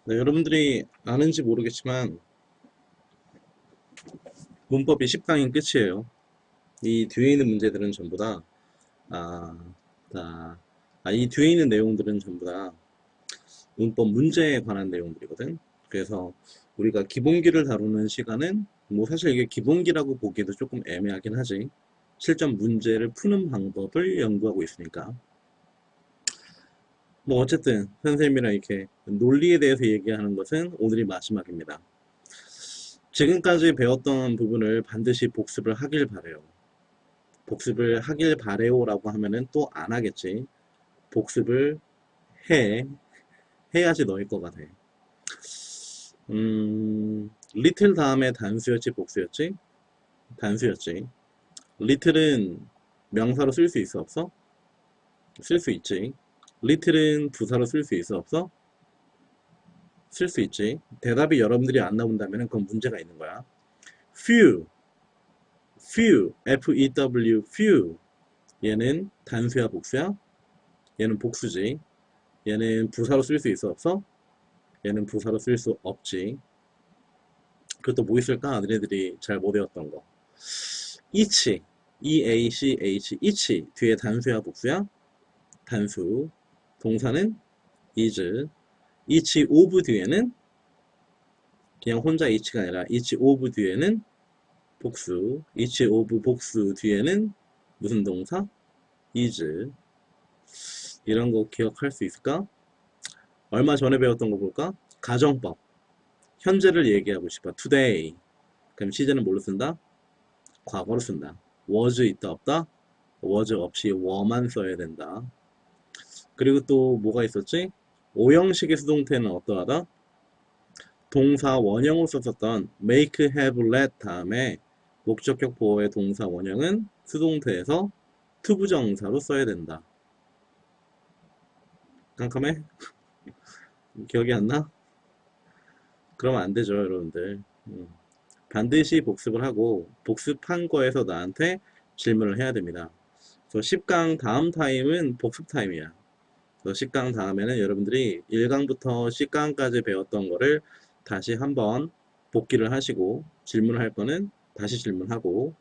네, 여러분들이 아는지 모르겠지만 문법이 10강인 끝이에요. 이 뒤에 있는 문제들은 전부 다, 아, 이 뒤에 있는 내용들은 전부 다 문법 문제에 관한 내용들이거든. 그래서 우리가 기본기를 다루는 시간은 뭐 사실 이게 기본기라고 보기에도 조금 애매하긴 하지. 실전 문제를 푸는 방법을 연구하고 있으니까. 뭐 어쨌든 선생님이랑 이렇게 논리에 대해서 얘기하는 것은 오늘이 마지막입니다. 지금까지 배웠던 부분을 반드시 복습을 하길 바래요. 복습을 하길 바래요라고 하면은 또 안 하겠지. 복습을 해. 해야지 너일 것 같아. 리틀 다음에 단수였지, 복수였지? 단수였지. 리틀은 명사로 쓸 수 있어, 없어? 쓸 수 있지. 리틀은 부사로 쓸 수 있어, 없어? 쓸 수 있지. 대답이 여러분들이 안 나온다면 그건 문제가 있는 거야. few, F-E-W, few. 얘는 단수야, 복수야? 얘는 복수지. 얘는 부사로 쓸 수 있어, 없어? 얘는 부사로 쓸 수 없지. 그것도 뭐 있을까? 너네들이 잘 못 외웠던 거. each, E-A-C-H, each. 뒤에 단수야, 복수야? 단수. 동사는 is. each of 뒤에는 그냥 혼자 each가 아니라 each of 뒤에는 복수. each of 복수 뒤에는 무슨 동사? is. 이런 거 기억할 수 있을까? 얼마 전에 배웠던 거 볼까? 가정법. 현재를 얘기하고 싶어. today. 그럼 시제는 뭘로 쓴다? 과거로 쓴다. was 있다 없다? was 없이 were만 써야 된다. 그리고 또 뭐가 있었지? 오형식의 수동태는 어떠하다? 동사 원형으로 썼었던 make, have, let 다음에 목적격 보호의 동사 원형은 수동태에서 투부정사로 써야 된다. 깜깜해? 기억이 안 나? 그러면 안 되죠, 여러분들. 반드시 복습을 하고 복습한 거에서 나한테 질문을 해야 됩니다. 그래서 10강 다음 타임은 복습 타임이야. 그래서 10강 다음에는 여러분들이 1강부터 10강까지 배웠던 거를 다시 한번 복기를 하시고 질문을 할 거는 다시 질문하고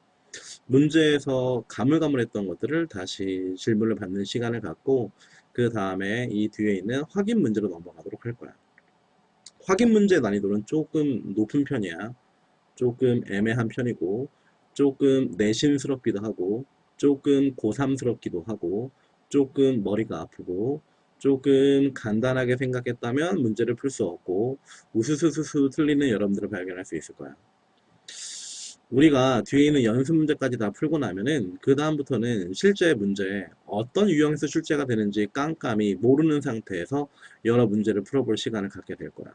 문제에서 가물가물했던 것들을 다시 질문을 받는 시간을 갖고 그 다음에 이 뒤에 있는 확인 문제로 넘어가도록 할 거야. 확인 문제 난이도는 조금 높은 편이야. 조금 애매한 편이고 조금 내신스럽기도 하고 조금 고삼스럽기도 하고 조금 머리가 아프고 조금 간단하게 생각했다면 문제를 풀 수 없고 우수수수수 틀리는 여러분들을 발견할 수 있을 거야. 우리가 뒤에 있는 연습 문제까지 다 풀고 나면은 그 다음부터는 실제 문제 어떤 유형에서 출제가 되는지 깜깜이 모르는 상태에서 여러 문제를 풀어볼 시간을 갖게 될 거야.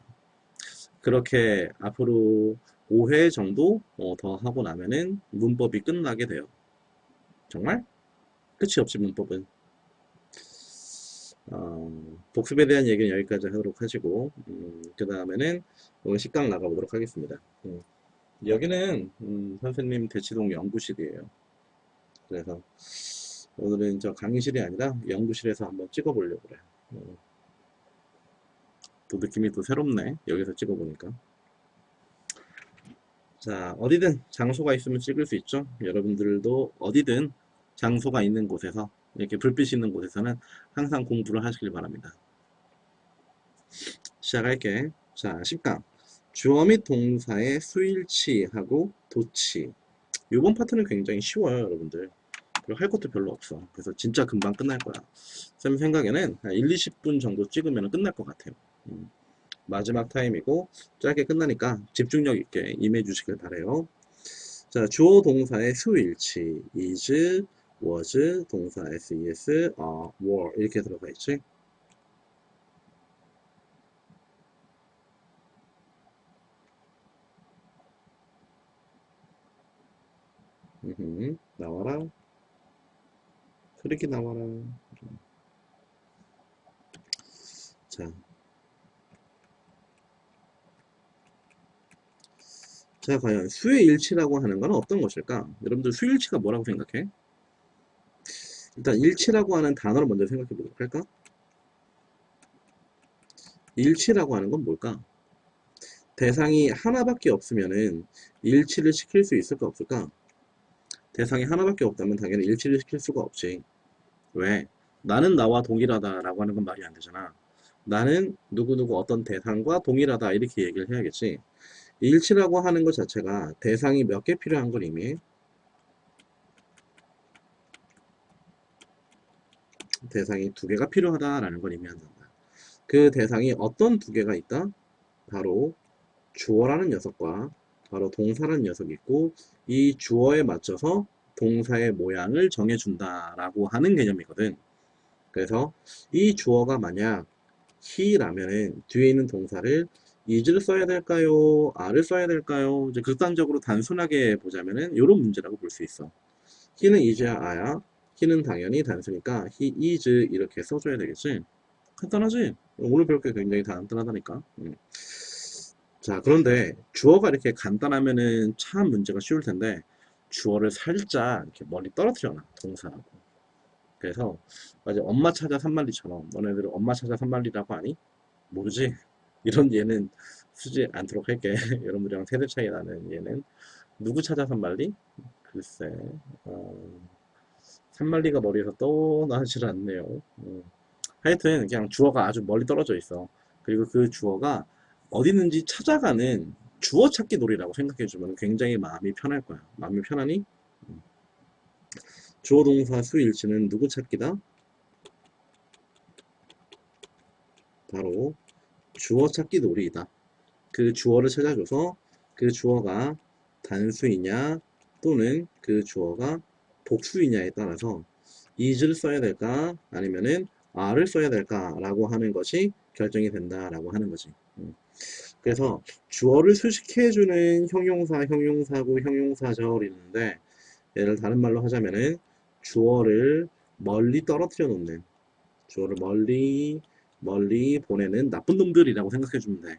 그렇게 앞으로 5회 정도 더 하고 나면은 문법이 끝나게 돼요. 정말 끝이 없지 문법은. 복습에 대한 얘기는 여기까지 하도록 하시고 그 다음에는 오늘 식강 나가보도록 하겠습니다. 여기는 선생님 대치동 연구실이에요. 그래서 오늘은 저 강의실이 아니라 연구실에서 한번 찍어보려고 그래. 또 느낌이 또 새롭네. 여기서 찍어보니까. 자, 어디든 장소가 있으면 찍을 수 있죠. 여러분들도 어디든 장소가 있는 곳에서 이렇게 불빛이 있는 곳에서는 항상 공부를 하시길 바랍니다. 시작할게. 자, 10강. 주어 및 동사의 수일치하고 도치. 이번 파트는 굉장히 쉬워요, 여러분들. 그리고 할 것도 별로 없어. 그래서 진짜 금방 끝날 거야. 쌤 생각에는 한 1, 20분 정도 찍으면 끝날 것 같아요. 마지막 타임이고 짧게 끝나니까 집중력 있게 임해 주시길 바래요. 자, 주어 동사의 수일치 is, was, 동사 ses, were 이렇게 들어가 있지. 나와라. 그렇게 나와라. 자, 자, 과연 수의 일치라고 하는 건 어떤 것일까? 여러분들 수일치가 뭐라고 생각해? 일단 일치라고 하는 단어를 먼저 생각해 보도록 할까? 일치라고 하는 건 뭘까? 대상이 하나밖에 없으면은 일치를 시킬 수 있을까 없을까? 대상이 하나밖에 없다면 당연히 일치를 시킬 수가 없지. 왜? 나는 나와 동일하다라고 하는 건 말이 안 되잖아. 나는 누구누구 어떤 대상과 동일하다 이렇게 얘기를 해야겠지. 일치라고 하는 것 자체가 대상이 몇 개 필요한 걸 의미해? 대상이 두 개가 필요하다라는 걸 의미한다. 그 대상이 어떤 두 개가 있다? 바로 주어라는 녀석과 바로 동사라는 녀석이 있고 이 주어에 맞춰서 동사의 모양을 정해준다라고 하는 개념이거든. 그래서 이 주어가 만약 he라면은 뒤에 있는 동사를 is를 써야 될까요? are를 써야 될까요? 이제 극단적으로 단순하게 보자면은 이런 문제라고 볼 수 있어. he는 is야 a야? he는 당연히 단수니까 he is 이렇게 써줘야 되겠지? 간단하지? 오늘 배울 게 굉장히 간단하다니까. 자, 그런데 주어가 이렇게 간단하면은 참 문제가 쉬울 텐데 주어를 살짝 이렇게 멀리 떨어뜨려 놔, 동사하고. 그래서 맞아, 엄마 찾아 산말리처럼 너네들 엄마 찾아 산말리라고 하니? 모르지? 이런 예는 쓰지 않도록 할게. 여러분들이랑 세대 차이 나는 예는 누구 찾아 산말리? 글쎄, 어, 산말리가 머리에서 떠나질 않네요. 하여튼 그냥 주어가 아주 멀리 떨어져 있어. 그리고 그 주어가 어디 있는지 찾아가는 주어 찾기 놀이라고 생각해주면 굉장히 마음이 편할 거야. 마음이 편하니? 음. 주어 동사 수일치는 누구 찾기다? 바로 주어 찾기 놀이이다. 그 주어를 찾아줘서 그 주어가 단수이냐 또는 그 주어가 복수이냐에 따라서 is를 써야 될까 아니면은 are를 써야 될까라고 하는 것이 결정이 된다라고 하는 거지. 그래서 주어를 수식해주는 형용사, 형용사구, 형용사절이 있는데 얘를 다른 말로 하자면은 주어를 멀리 떨어뜨려 놓는 주어를 멀리 보내는 나쁜 놈들이라고 생각해주면 돼.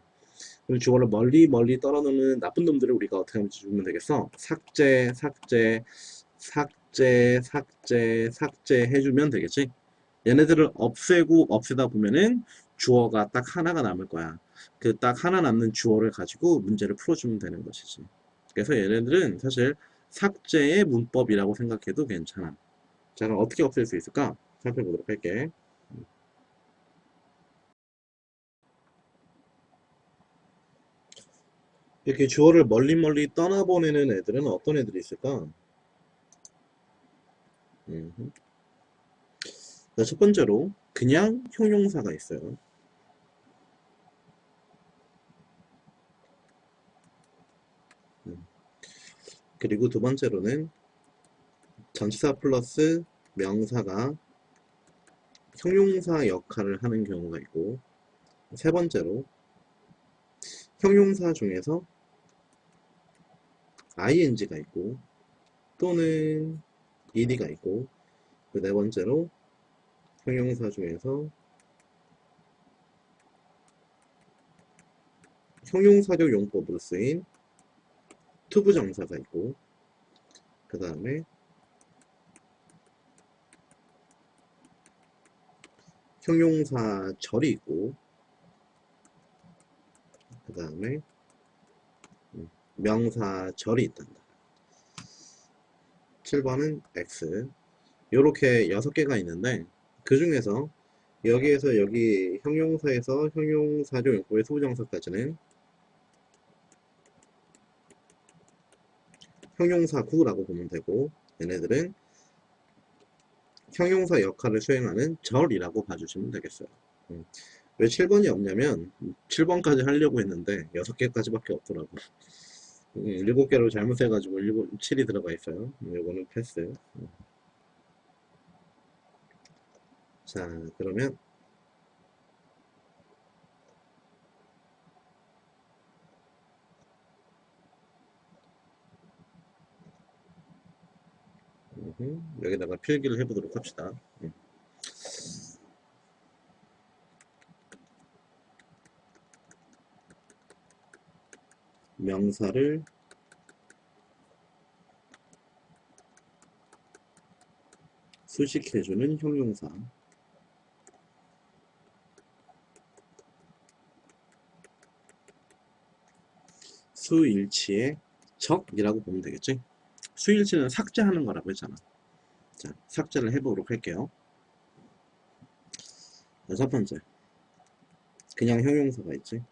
그럼 주어를 멀리 떨어놓는 나쁜 놈들을 우리가 어떻게 하면 주면 되겠어? 삭제 해주면 되겠지? 얘네들을 없애고 없애다 보면은 주어가 딱 하나가 남을 거야. 그 딱 하나 남는 주어를 가지고 문제를 풀어주면 되는 것이지. 그래서 얘네들은 사실 삭제의 문법이라고 생각해도 괜찮아. 자, 그럼 어떻게 없앨 수 있을까? 살펴보도록 할게. 이렇게 주어를 멀리 떠나보내는 애들은 어떤 애들이 있을까? 음. 자, 첫 번째로 그냥 형용사가 있어요. 음. 그리고 두 번째로는 전치사 플러스 명사가 형용사 역할을 하는 경우가 있고 세 번째로 형용사 중에서 ing가 있고 또는 ed가 있고 그 네 번째로 형용사 중에서 형용사적 용법으로 쓰인 투부정사가 있고 그 다음에 형용사절이 있고 그 다음에 명사절이 있단다. 7번은 X. 요렇게 6개가 있는데 그 중에서 여기에서 여기 형용사에서 형용사적 용법의 투부정사까지는 형용사구라고 보면 되고 얘네들은 형용사 역할을 수행하는 절이라고 봐주시면 되겠어요. 왜 7번이 없냐면 7번까지 하려고 했는데 6개까지밖에 없더라고. 7개로 잘못해가지고 7이 들어가 있어요. 요거는 패스. 자, 그러면 여기다가 필기를 해보도록 합시다. 명사를 수식해주는 형용사. 수일치의 적이라고 보면 되겠지. 수일치는 삭제하는 거라고 했잖아. 자, 삭제를 해보도록 할게요. 자, 첫 번째, 그냥 형용사가 있지.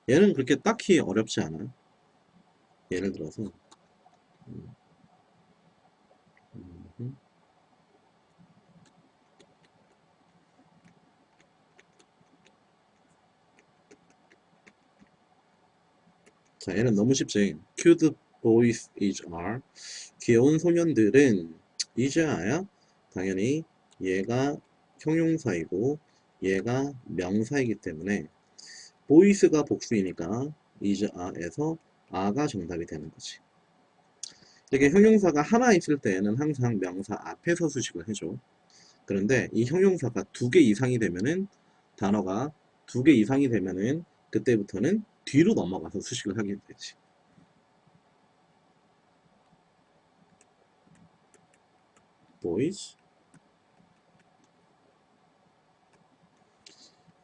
얘는 그렇게 딱히 어렵지 않아. 예를 들어서 음, 음. 자, 얘는 너무 쉽지. Cute boys is are. 귀여운 소년들은 is are야. 당연히 얘가 형용사이고 얘가 명사이기 때문에 boys가 복수이니까 is are에서 a가 정답이 되는 거지. 이렇게 형용사가 하나 있을 때에는 항상 명사 앞에서 수식을 해줘. 그런데 이 형용사가 두 개 이상이 되면은 단어가 두 개 이상이 되면은 그때부터는 뒤로 넘어가서 수식을 하게 되지. boys,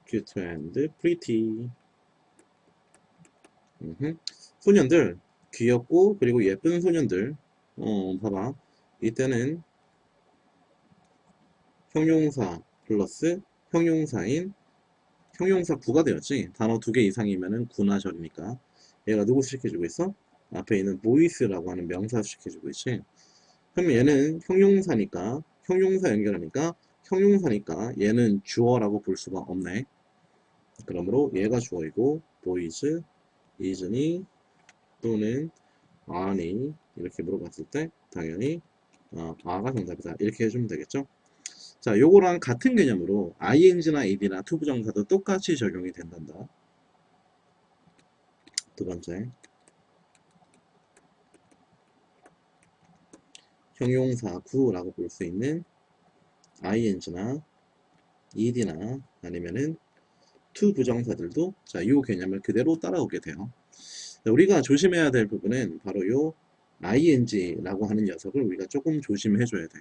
cute and pretty. 소년들, 귀엽고 그리고 예쁜 소년들. 봐봐. 이때는 형용사 플러스 형용사인 형용사 구가 되었지. 단어 두 개 이상이면은 구나 절이니까. 얘가 누구 수식해주고 있어? 앞에 있는 boys라고 하는 명사 수식해주고 있지. 그럼 얘는 형용사니까 형용사 연결하니까 형용사니까 얘는 주어라고 볼 수가 없네. 그러므로 얘가 주어이고 boys, isn't 또는 aren't 이렇게 물어봤을 때 당연히 a가 정답이다 이렇게 해주면 되겠죠. 자, 요거랑 같은 개념으로 ing나 ad나 투부정사도 똑같이 적용이 된단다. 두 번째, 형용사 구라고 볼 수 있는 ing나 ed나 아니면은 투부정사들도 자, 요 개념을 그대로 따라오게 돼요. 자, 우리가 조심해야 될 부분은 바로 요 ing라고 하는 녀석을 우리가 조금 조심해 줘야 돼.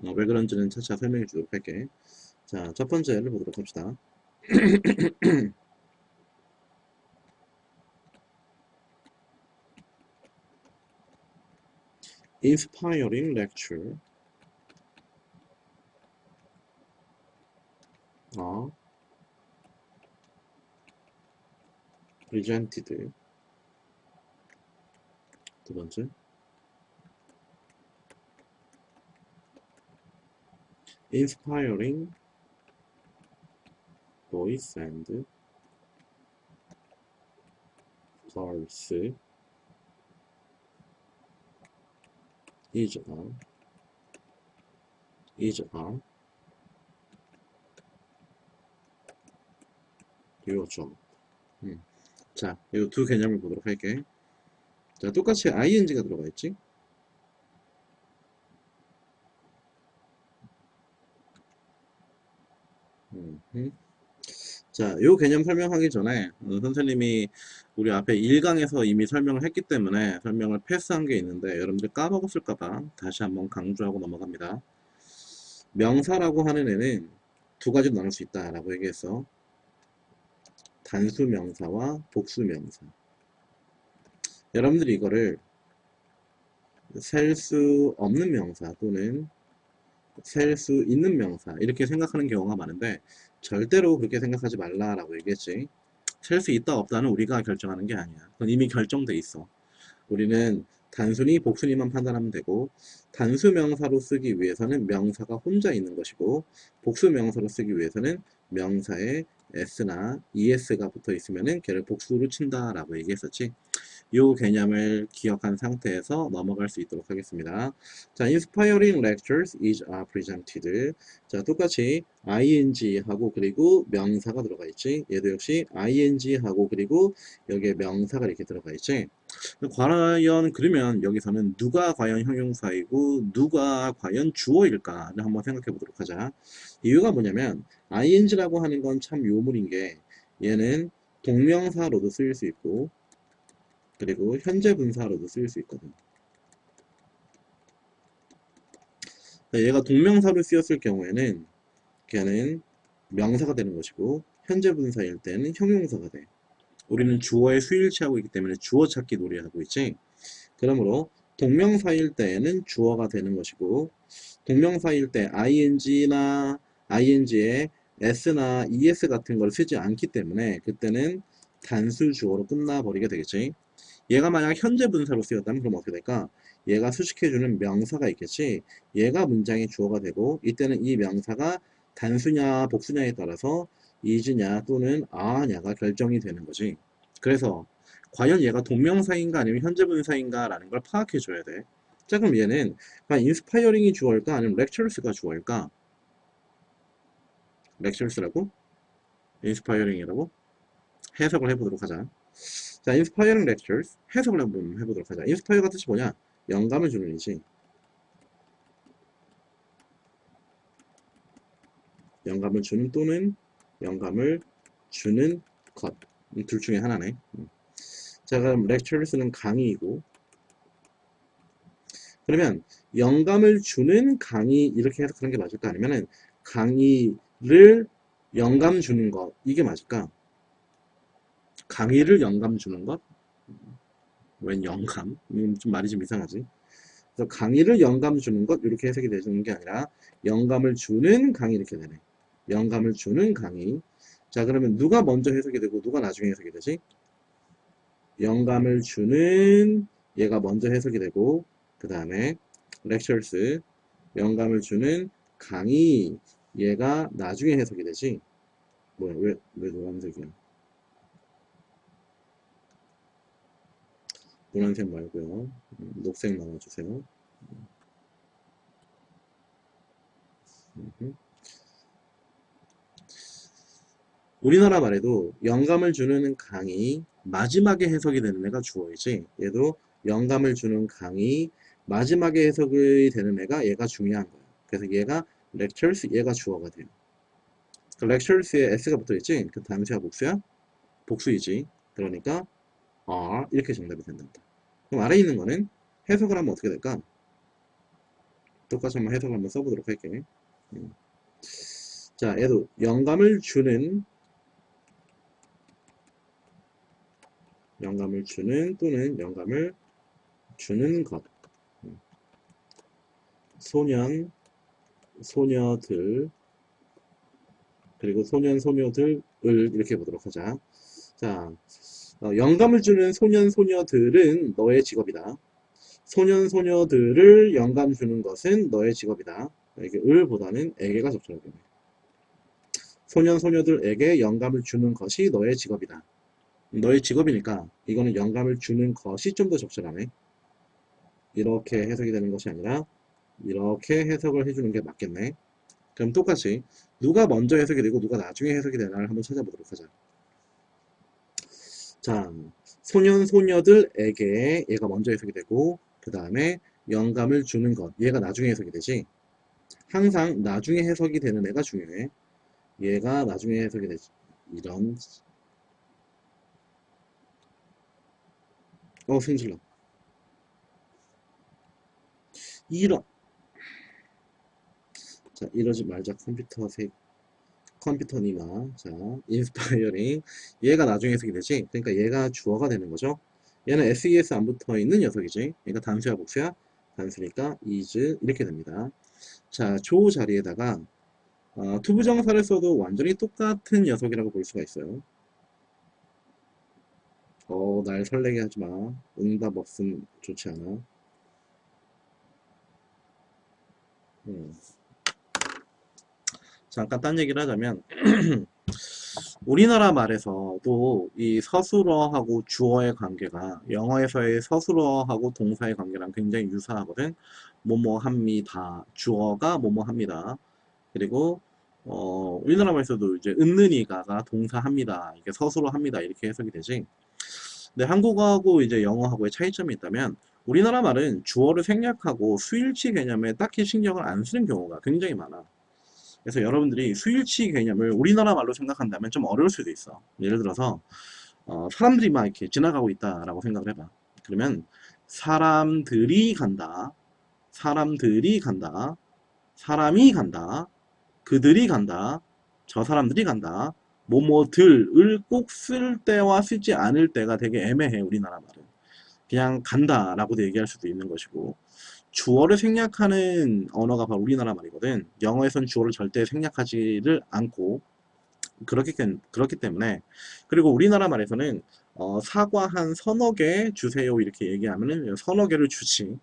왜 그런지는 차차 설명해 주도록 할게. 자, 첫 번째를 보도록 합시다. inspiring lecture presented. 두 번째, inspiring boys and girls is are your job. 자, 이 두 개념을 보도록 할게. 자, 똑같이 ing가 들어가 있지. 자, 요 개념 설명하기 전에 선생님이 우리 앞에 1강에서 이미 설명을 했기 때문에 설명을 패스한 게 있는데 여러분들 까먹었을까봐 다시 한번 강조하고 넘어갑니다. 명사라고 하는 애는 두 가지로 나눌 수 있다라고 얘기했어. 단수 명사와 복수 명사. 여러분들이 이거를 셀 수 없는 명사 또는 셀 수 있는 명사 이렇게 생각하는 경우가 많은데 절대로 그렇게 생각하지 말라라고 얘기했지. 셀 수 있다 없다는 우리가 결정하는 게 아니야. 그건 이미 결정돼 있어. 우리는 단순히 복순위만 판단하면 되고 단수 명사로 쓰기 위해서는 명사가 혼자 있는 것이고 복수 명사로 쓰기 위해서는 명사에 s나 es가 붙어 있으면은 걔를 복수로 친다라고 얘기했었지. 이 개념을 기억한 상태에서 넘어갈 수 있도록 하겠습니다. 자, inspiring lectures is are presented. 자, 똑같이 ing 하고 그리고 명사가 들어가 있지. 얘도 역시 ing 하고 그리고 여기에 명사가 이렇게 들어가 있지. 과연 그러면 여기서는 누가 과연 형용사이고 누가 과연 주어일까를 한번 생각해 보도록 하자. 이유가 뭐냐면 ing라고 하는 건 참 요물인 게 얘는 동명사로도 쓰일 수 있고 그리고 현재 분사로도 쓰일 수 있거든. 얘가 동명사로 쓰였을 경우에는 걔는 명사가 되는 것이고 현재 분사일 때는 형용사가 돼. 우리는 주어의 수일치하고 있기 때문에 주어 찾기 놀이하고 있지. 그러므로 동명사일 때에는 주어가 되는 것이고, 동명사일 때 ing나 ing에 s나 es 같은 걸 쓰지 않기 때문에 그때는 단수 주어로 끝나버리게 되겠지. 얘가 만약 현재 분사로 쓰였다면 그럼 어떻게 될까? 얘가 수식해주는 명사가 있겠지. 얘가 문장의 주어가 되고, 이때는 이 명사가 단수냐 복수냐에 따라서 is냐 또는 are냐가 결정이 되는 거지. 그래서 과연 얘가 동명사인가 아니면 현재 분사인가 라는 걸 파악해 줘야 돼. 자, 그럼 얘는 과연 inspiring이 주어일까 아니면 lectures가 주어일까? lectures라고? inspiring이라고? 해석을 해보도록 하자. 자, inspiring lectures 해석을 한번 해보도록 하자. inspire가 뜻이 뭐냐? 영감을 주는 이지. 영감을 주는 또는 영감을 주는 것. 둘 중에 하나네. 자, 그럼 lectures는 강의이고, 그러면 영감을 주는 강의 이렇게 해석하는 게 맞을까? 아니면은 강의를 영감 주는 것 이게 맞을까? 강의를 영감 주는 것? 웬 영감? 좀 말이 좀 이상하지. 그래서 강의를 영감 주는 것 이렇게 해석이 되는 게 아니라 영감을 주는 강의 이렇게 되네. 영감을 주는 강의. 자, 그러면 누가 먼저 해석이 되고 누가 나중에 해석이 되지? 영감을 주는 얘가 먼저 해석이 되고, 그 다음에 lectures 영감을 주는 강의 얘가 나중에 해석이 되지. 뭐야, 왜 노란색이야? 노란색 말고요. 녹색 나와주세요. 우리나라 말에도 영감을 주는 강의 마지막에 해석이 되는 애가 주어이지. 얘도 영감을 주는 강의 마지막에 해석이 되는 애가 얘가 중요한 거야. 그래서 얘가 lectures 얘가 주어가 돼요. 그 lectures에 s가 붙어있지. 그 단수야 복수야? 복수이지. 그러니까 are 이렇게 정답이 된답니다. 그럼 아래 있는 거는 해석을 하면 어떻게 될까? 똑같이 한번 해석을 한번 써보도록 할게. 자, 얘도 영감을 주는 또는 영감을 주는 것. 소년, 소녀들, 그리고 소년, 소녀들을 이렇게 보도록 하자. 자, 영감을 주는 소년, 소녀들은 너의 직업이다. 소년, 소녀들을 영감 주는 것은 너의 직업이다. 이게 을보다는 에게가 적절하겠네. 소년, 소녀들에게 영감을 주는 것이 너의 직업이다. 너의 직업이니까 이거는 영감을 주는 것이 좀 더 적절하네. 이렇게 해석이 되는 것이 아니라 이렇게 해석을 해주는 게 맞겠네. 그럼 똑같이 누가 먼저 해석이 되고 누가 나중에 해석이 되나를 한번 찾아보도록 하자. 자, 소년, 소녀들에게 얘가 먼저 해석이 되고, 그 다음에 영감을 주는 것 얘가 나중에 해석이 되지. 항상 나중에 해석이 되는 애가 중요해. 얘가 나중에 해석이 되지. 이런 승질러. 이런. 자, 이러지 말자. 컴퓨터니마. 자, 인스파이어링. 얘가 나중에 해석이 되지. 그러니까 얘가 주어가 되는 거죠. 얘는 SES 안 붙어 있는 녀석이지. 얘가 단수야 복수야? 단수니까 is 이렇게 됩니다. 자, 조 자리에다가 투부정사를 써도 완전히 똑같은 녀석이라고 볼 수가 있어요. 날 설레게 하지 마. 응답 없음 좋지 않아. 잠깐 딴 얘기를 하자면 우리나라 말에서도 이 서술어하고 주어의 관계가 영어에서의 서술어하고 동사의 관계랑 굉장히 유사하거든. 뭐뭐 합니다. 주어가 뭐뭐 합니다. 그리고 우리나라 말에서도 이제 은는이가가 동사합니다. 이게 서술어 합니다. 이렇게 해석이 되지. 근데 한국어하고 이제 영어하고의 차이점이 있다면 우리나라 말은 주어를 생략하고 수일치 개념에 딱히 신경을 안 쓰는 경우가 굉장히 많아. 그래서 여러분들이 수일치 개념을 우리나라 말로 생각한다면 좀 어려울 수도 있어. 예를 들어서 사람들이 막 이렇게 지나가고 있다라고 생각을 해봐. 그러면 사람들이 간다, 사람들이 간다, 사람이 간다, 그들이 간다, 저 사람들이 간다, 뭐뭐들을 꼭 쓸 때와 쓰지 않을 때가 되게 애매해, 우리나라 말은. 그냥 간다라고도 얘기할 수도 있는 것이고, 주어를 생략하는 언어가 바로 우리나라 말이거든. 영어에선 주어를 절대 생략하지를 않고, 그렇기 때문에. 그리고 우리나라 말에서는 사과 한 서너 개 주세요 이렇게 얘기하면은 서너 개를 주지.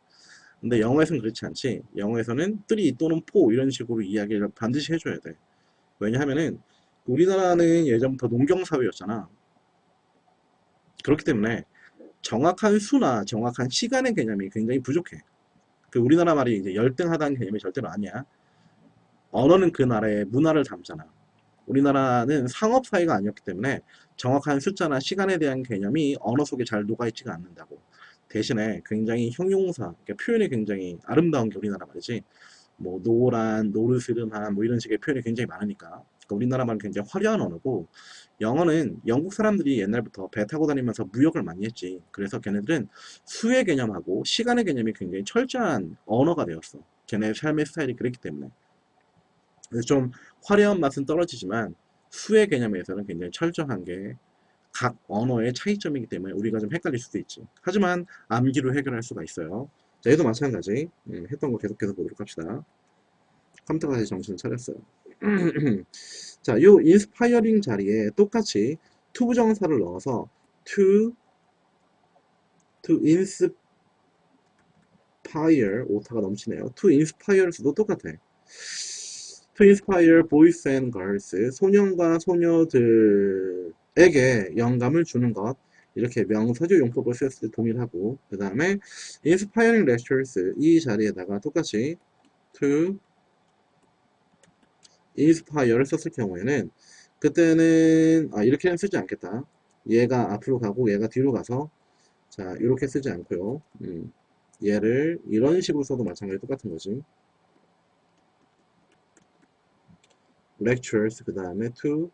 근데 영어에서는 그렇지 않지. 영어에서는 3 또는 4 이런 식으로 이야기를 반드시 해줘야 돼. 왜냐하면은 우리나라는 예전부터 농경 사회였잖아. 그렇기 때문에 정확한 수나 정확한 시간의 개념이 굉장히 부족해. 그 우리나라 말이 이제 열등하다는 개념이 절대로 아니야. 언어는 그 나라의 문화를 담잖아. 우리나라는 상업 사회가 아니었기 때문에 정확한 숫자나 시간에 대한 개념이 언어 속에 잘 녹아있지가 않는다고. 대신에 굉장히 형용사, 그러니까 표현이 굉장히 아름다운 게 우리나라 말이지. 뭐 노란, 노르스름한 뭐 이런 식의 표현이 굉장히 많으니까. 그러니까 우리나라 말은 굉장히 화려한 언어고, 영어는 영국 사람들이 옛날부터 배 타고 다니면서 무역을 많이 했지. 그래서 걔네들은 수의 개념하고 시간의 개념이 굉장히 철저한 언어가 되었어. 걔네 삶의 스타일이 그랬기 때문에. 그래서 좀 화려한 맛은 떨어지지만 수의 개념에서는 굉장히 철저한 게 각 언어의 차이점이기 때문에 우리가 좀 헷갈릴 수도 있지. 하지만 암기로 해결할 수가 있어요. 자, 얘도 마찬가지. 했던 거 계속해서 보도록 합시다. 컴퓨터가 다시 정신을 차렸어요. 자, 요 inspiring 자리에 똑같이 to 부정사를 넣어서 to inspire, 오타가 넘치네요. to inspire도 똑같아. to inspire boys and girls, 소년과 소녀들에게 영감을 주는 것. 이렇게 명사조 용법을 쓰였을 때 동일하고, 그 다음에 inspiring lectures, 이 자리에다가 똑같이 to inspire를 썼을 경우에는, 그때는 이렇게는 쓰지 않겠다. 얘가 앞으로 가고 얘가 뒤로 가서, 자, 이렇게 쓰지 않고요. 얘를 이런 식으로 써도 마찬가지 똑같은 거지. lectures, 그 다음에 to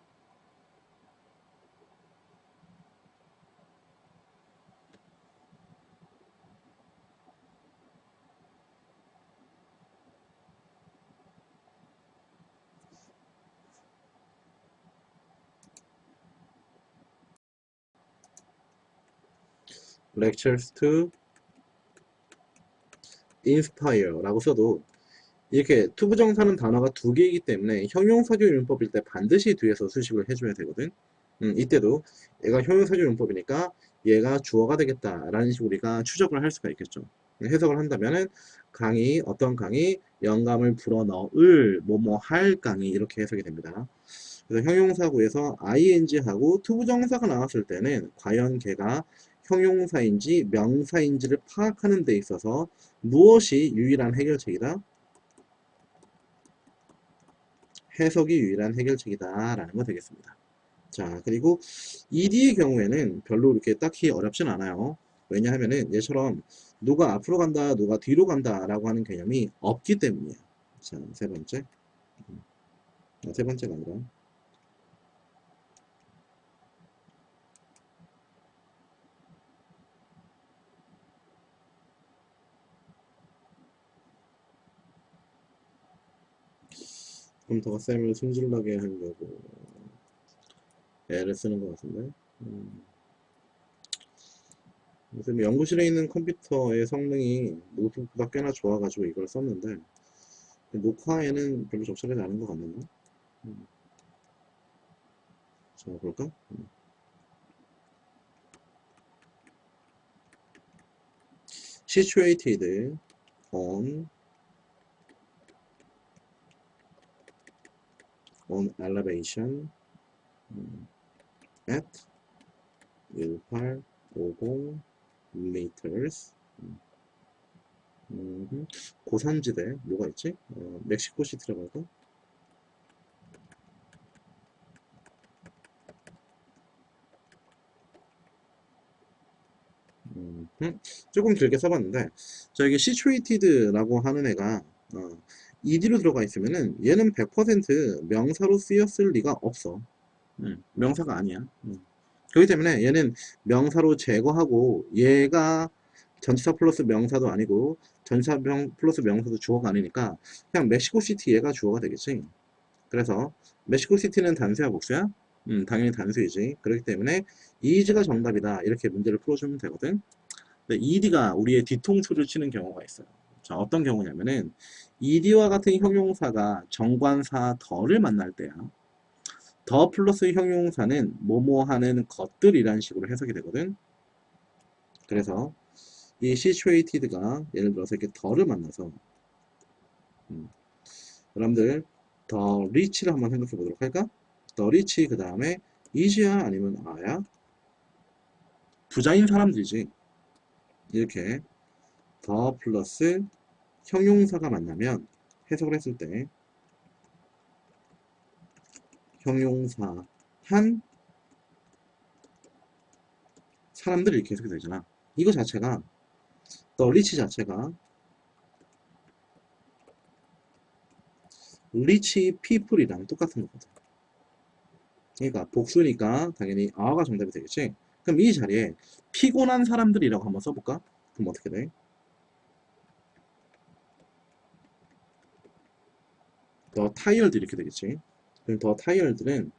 lectures to inspire라고 써도, 이렇게 투부정사는 단어가 두 개이기 때문에 형용사조 용법일 때 반드시 뒤에서 수식을 해줘야 되거든. 이때도 얘가 형용사조 용법이니까 얘가 주어가 되겠다라는 식으로 우리가 추적을 할 수가 있겠죠. 해석을 한다면은 강의, 어떤 강의, 영감을 불어넣을, 뭐뭐 할 강의, 이렇게 해석이 됩니다. 그래서 형용사구에서 ing하고 투부정사가 나왔을 때는 과연 걔가 형용사인지 명사인지를 파악하는 데 있어서 무엇이 유일한 해결책이다? 해석이 유일한 해결책이다 라는 거 되겠습니다. 자, 그리고 ed의 경우에는 별로 이렇게 딱히 어렵진 않아요. 왜냐하면은 얘처럼 누가 앞으로 간다, 누가 뒤로 간다 라고 하는 개념이 없기 때문이에요. 자, 세 번째. 세 번째가 아니라. 컴퓨터가 쌤을 승질나게 하려고 애를 쓰는 것 같은데. 요즘 연구실에 있는 컴퓨터의 성능이 노트북보다 꽤나 좋아가지고 이걸 썼는데, 녹화에는 별로 적절하지 않은 것 같네요. 자, 볼까? situated on elevation at 1850 meters. 고산지대 뭐가 있지? 멕시코 시티라고 할까? 조금 길게 써봤는데, 자, 이게 situated라고 하는 애가 ed로 들어가 있으면은 얘는 100% 명사로 쓰였을 리가 없어. 명사가 아니야. 그렇기 때문에 얘는 명사로 제거하고, 얘가 전치사 플러스 명사도 아니고 전치사 플러스 명사도 주어가 아니니까 그냥 멕시코 시티 얘가 주어가 되겠지. 그래서 멕시코 시티는 단수야 복수야? 당연히 단수이지. 그렇기 때문에 is가 정답이다. 이렇게 문제를 풀어주면 되거든. 근데 ed가 우리의 뒤통수를 치는 경우가 있어요. 자, 어떤 경우냐면은 ed와 같은 형용사가 정관사 더를 만날 때야. 더 플러스 형용사는 뭐뭐 하는 것들이란 식으로 해석이 되거든. 그래서 이 situated가 예를 들어서 이렇게 더를 만나서 음, 여러분들 더 리치를 한번 생각해 보도록 할까? 더 리치 그 다음에 is야 아니면 a야? 부자인 사람들이지. 이렇게 더 플러스 형용사가 만나면 해석을 했을 때 형용사 한 사람들이 이렇게 해석이 되잖아. 이거 자체가 더 리치 자체가 리치 피플이랑 똑같은 거거든. 그러니까 복수니까 당연히 a가 정답이 되겠지. 그럼 이 자리에 피곤한 사람들이라고 한번 써볼까? 그럼 어떻게 돼? 더 tired 이렇게 되겠지. 그럼 더 tired는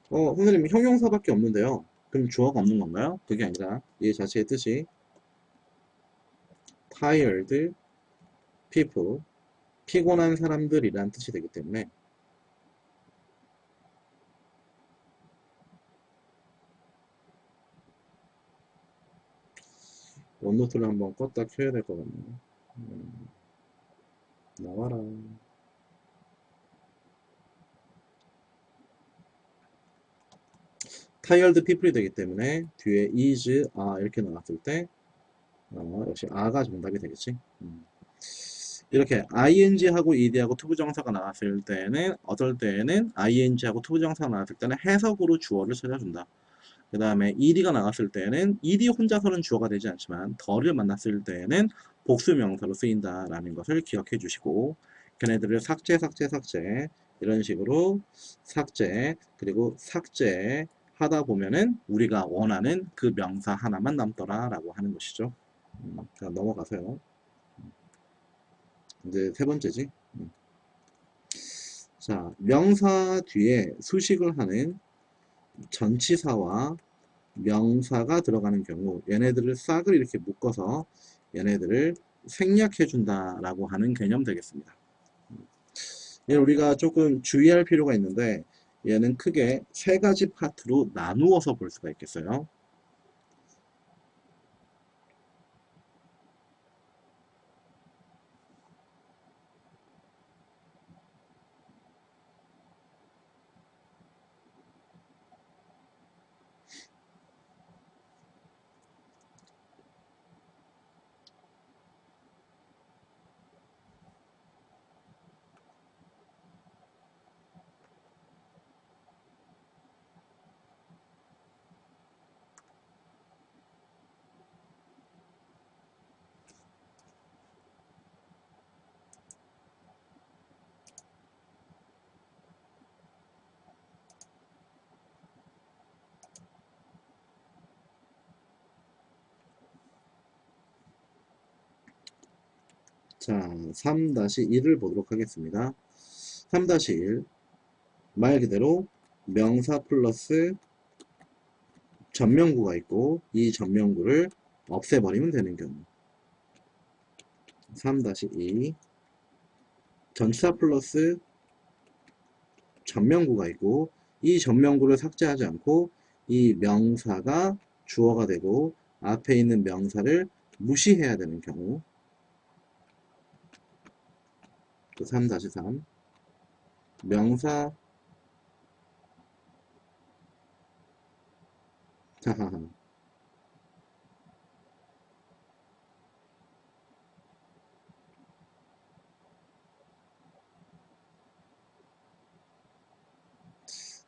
선생님 형용사밖에 없는데요. 그럼 주어가 없는 건가요? 그게 아니라 이 자체의 뜻이 tired people 피곤한 사람들이란 뜻이 되기 때문에 원노트를 한번 껐다 켜야 될 것 같네요. 음, 나와라. tired people이 되기 때문에 뒤에 is, are 이렇게 나왔을 때 역시 a가 정답이 되겠지. 이렇게 ing하고 ed하고 투부정사가 나왔을 때는 어떨 때에는 ing하고 투부정사가 나왔을 때는 해석으로 주어를 찾아준다. 그 다음에 ed가 나왔을 때는 ed 혼자서는 주어가 되지 않지만 더를 만났을 때는 복수명사로 쓰인다라는 것을 기억해 주시고 걔네들을 삭제 삭제 삭제 이런 식으로 삭제 그리고 삭제 하다 보면은 우리가 원하는 그 명사 하나만 남더라 라고 하는 것이죠. 자, 넘어가세요. 이제 세 번째지. 자, 명사 뒤에 수식을 하는 전치사와 명사가 들어가는 경우 얘네들을 싹을 이렇게 묶어서 얘네들을 생략해 준다라고 하는 개념 되겠습니다. 얘 우리가 조금 주의할 필요가 있는데 얘는 크게 세 가지 파트로 나누어서 볼 수가 있겠어요. 자, 3-1을 보도록 하겠습니다. 3-1 말 그대로 명사 플러스 전명구가 있고 이 전명구를 없애버리면 되는 경우 3-2 전치사 플러스 전명구가 있고 이 전명구를 삭제하지 않고 이 명사가 주어가 되고 앞에 있는 명사를 무시해야 되는 경우 3-3 명사 하하하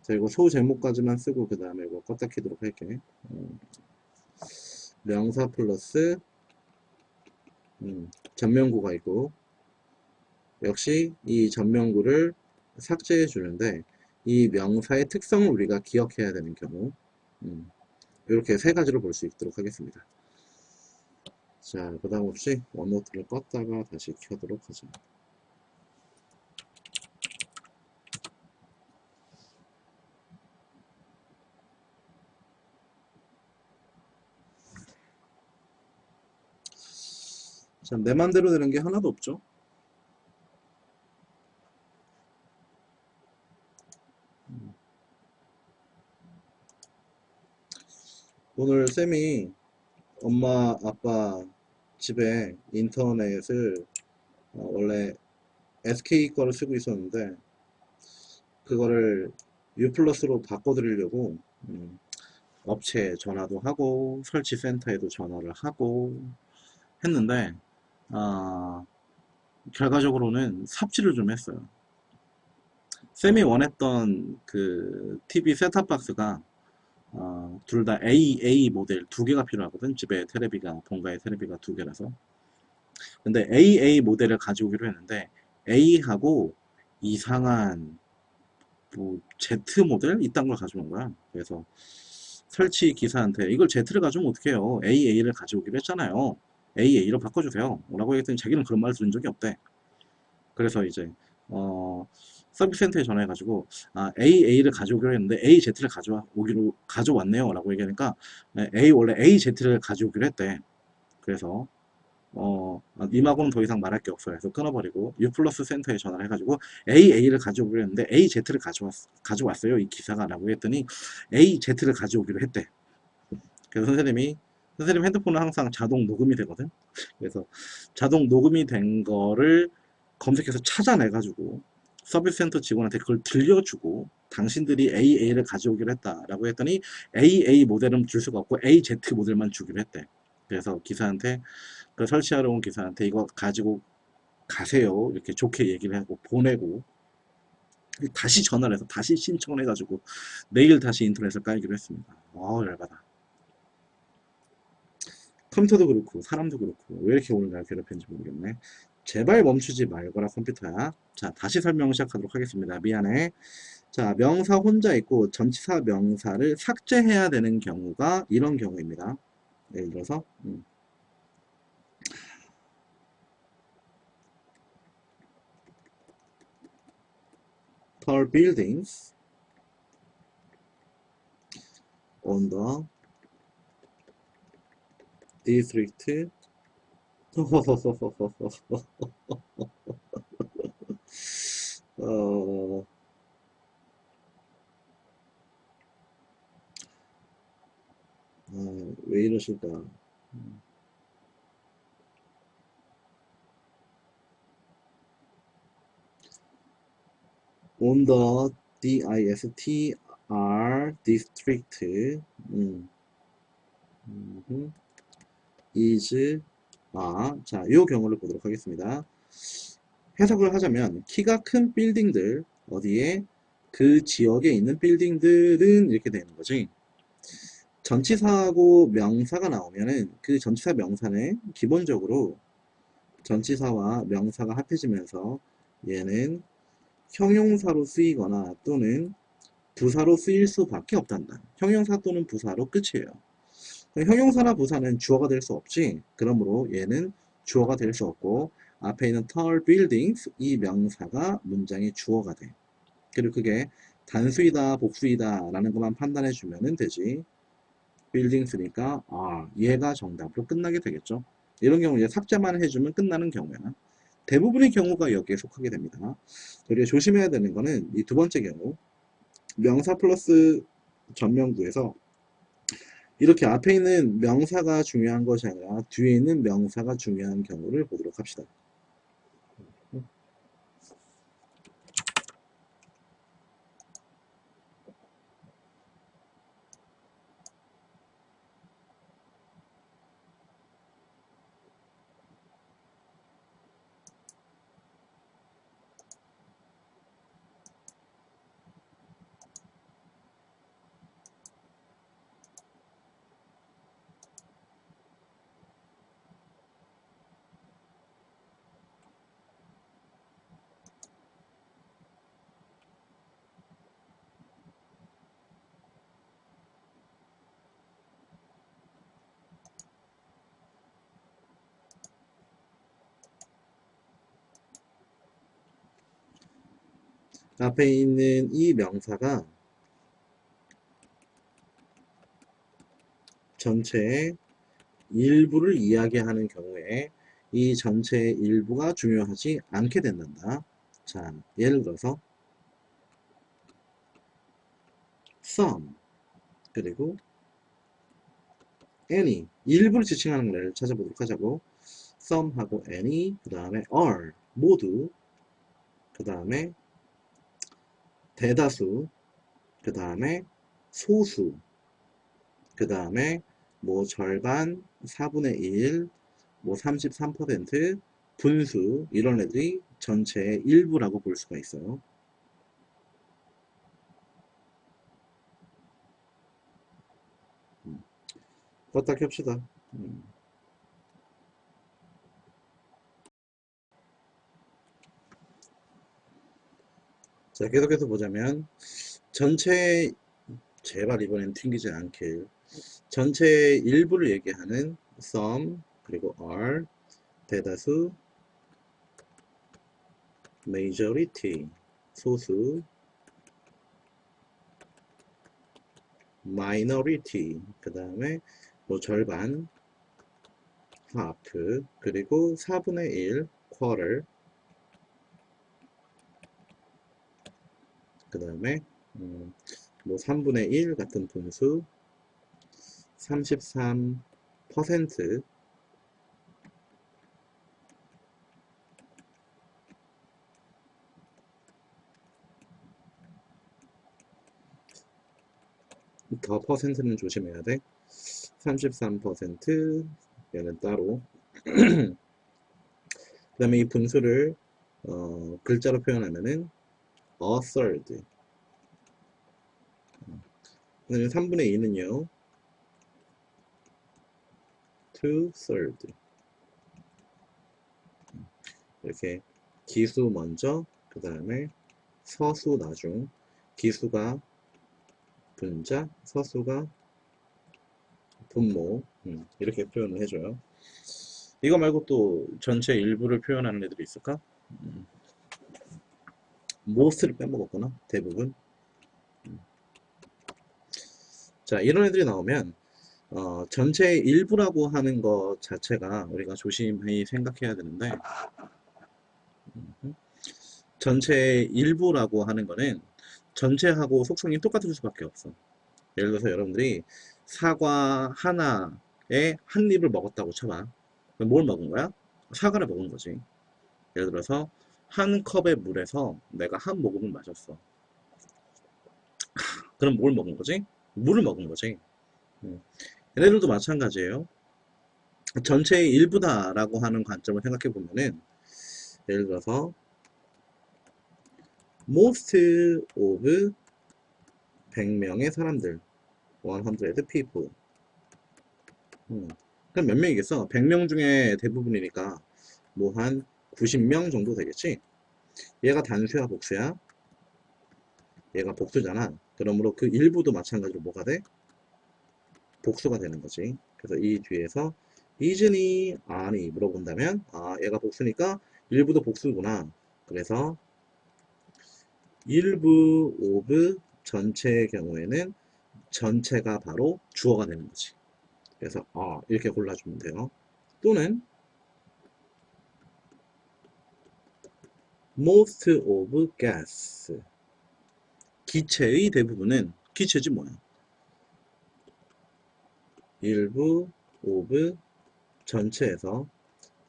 자 이거 소제목까지만 쓰고 그 다음에 이거 껐다 키도록 할게. 명사 플러스 전명구가 있고 역시 이 전명구를 삭제해 주는데 이 명사의 특성을 우리가 기억해야 되는 경우 이렇게 세 가지로 볼 수 있도록 하겠습니다. 자, 부담 없이 원노트를 껐다가 다시 켜도록 하죠. 참, 내 맘대로 되는 게 하나도 없죠. 오늘 쌤이 엄마, 아빠 집에 인터넷을 원래 SK 거를 쓰고 있었는데 그거를 U 플러스로 바꿔드리려고 업체에 전화도 하고 설치센터에도 전화를 하고 했는데 아, 결과적으로는 삽질을 좀 했어요. 쌤이 원했던 그 TV 셋탑박스가 둘 다 AA 모델 두 개가 필요하거든. 집에 테레비가 본가에 테레비가 두 개라서. 근데 AA 모델을 가져오기로 했는데 A하고 이상한 뭐 Z 모델 이딴 걸 가져온 거야. 그래서 설치 기사한테 이걸 Z를 가져오면 어떡해요? AA를 가져오기로 했잖아요. AA로 바꿔주세요. 라고 했더니 자기는 그런 말 들은 적이 없대. 그래서 이제 어, 서비스 센터에 전화해가지고 AA를 가져오기로 했는데 AZ를 가져왔네요 라고 얘기하니까 원래 AZ를 가져오기로 했대. 그래서 님하고는 더 이상 말할 게 없어요. 해서 끊어버리고 U 플러스 센터에 전화를 해가지고 AA를 가져오기로 했는데 AZ를 가져왔어요 이 기사가 라고 했더니 AZ를 가져오기로 했대. 그래서 선생님 핸드폰은 항상 자동 녹음이 되거든. 그래서 자동 녹음이 된 거를 검색해서 찾아내가지고 서비스 센터 직원한테 그걸 들려주고 당신들이 AA를 가져오기로 했다라고 했더니 AA 모델은 줄 수가 없고 AZ 모델만 주기로 했대. 그래서 기사한테 그 설치하러 온 기사한테 이거 가지고 가세요 이렇게 좋게 얘기를 하고 보내고 다시 전화를 해서 다시 신청을 해가지고 내일 다시 인터넷을 깔기로 했습니다. 열받아. 컴퓨터도 그렇고 사람도 그렇고 왜 이렇게 오늘 날 괴롭혔는지 모르겠네. 제발 멈추지 말거라 컴퓨터야. 자, 다시 설명 시작하도록 하겠습니다. 미안해. 자, 명사 혼자 있고 전치사 명사를 삭제해야 되는 경우가 이런 경우입니다. 예를 들어서 tall buildings on the district 어, 왜 이러실까? on the district is 자, 이 경우를 보도록 하겠습니다. 해석을 하자면 키가 큰 빌딩들 어디에 그 지역에 있는 빌딩들은 이렇게 되는 거지. 전치사하고 명사가 나오면은 그 전치사 명사는 기본적으로 전치사와 명사가 합해지면서 얘는 형용사로 쓰이거나 또는 부사로 쓰일 수밖에 없단다. 형용사 또는 부사로 끝이에요. 형용사나 부사는 주어가 될 수 없지. 그러므로 얘는 주어가 될 수 없고 앞에 있는 tall buildings 이 명사가 문장의 주어가 돼. 그리고 그게 단수이다 복수이다 라는 것만 판단해 주면 되지. buildings니까 얘가 정답으로 끝나게 되겠죠. 이런 경우 이제 삭제만 해주면 끝나는 경우야. 대부분의 경우가 여기에 속하게 됩니다. 우리가 조심해야 되는 거는 이 두 번째 경우 명사 플러스 전명구에서 이렇게 앞에 있는 명사가 중요한 것이 아니라 뒤에 있는 명사가 중요한 경우를 보도록 합시다. 앞에 있는 이 명사가 전체의 일부를 이야기하는 경우에 이 전체의 일부가 중요하지 않게 된단다. 자, 예를 들어서 some 그리고 any 일부를 지칭하는 거를 찾아보도록 하자고. some하고 any 그 다음에 all 모두 그 다음에 대다수 그 다음에 소수 그 다음에 뭐 절반 4분의 1 뭐 33% 분수 이런 애들이 전체의 일부라고 볼 수가 있어요. 껐다 켭시다. 자, 계속해서 보자면 전체 제발 이번엔 튕기지 않길. 전체의 일부를 얘기하는 some 그리고 are 대다수 majority 소수 minority 그 다음에 뭐 절반 half 그리고 4분의 1 quarter 그 다음에 뭐 3분의 1 같은 분수 33% 더 퍼센트는 조심해야 돼. 33% 얘는 따로 그 다음에 이 분수를 글자로 표현하면은 a third 그 다음에 3분의 2는요 2 third 이렇게 기수 먼저 그 다음에 서수 나중 기수가 분자 서수가 분모 이렇게 표현을 해줘요. 이거 말고 또 전체 일부를 표현하는 애들이 있을까? most를 빼먹었구나 대부분. 자 이런 애들이 나오면 전체의 일부라고 하는 것 자체가 우리가 조심히 생각해야 되는데 전체의 일부라고 하는 거는 전체하고 속성이 똑같을 수밖에 없어. 예를 들어서 여러분들이 사과 하나에 한 입을 먹었다고 쳐봐. 그럼 뭘 먹은 거야? 사과를 먹은 거지. 예를 들어서 한 컵의 물에서 내가 한 모금을 마셨어. 그럼 뭘 먹은 거지? 물을 먹은 거지. 얘네들도 마찬가지예요. 전체의 일부다라고 하는 관점을 생각해 보면은 예를 들어서 most of 100명의 사람들 100 people 그럼 몇 명이겠어? 100명 중에 대부분이니까 뭐 한 90명 정도 되겠지? 얘가 단수야 복수야? 얘가 복수잖아. 그러므로 그 일부도 마찬가지로 뭐가 돼? 복수가 되는 거지. 그래서 이 뒤에서 isn't 아니 물어본다면 아 얘가 복수니까 일부도 복수구나. 그래서 일부 of 전체의 경우에는 전체가 바로 주어가 되는 거지. 그래서 이렇게 골라주면 돼요. 또는 most of gas 기체의 대부분은 기체지 뭐야. 일부 of 전체에서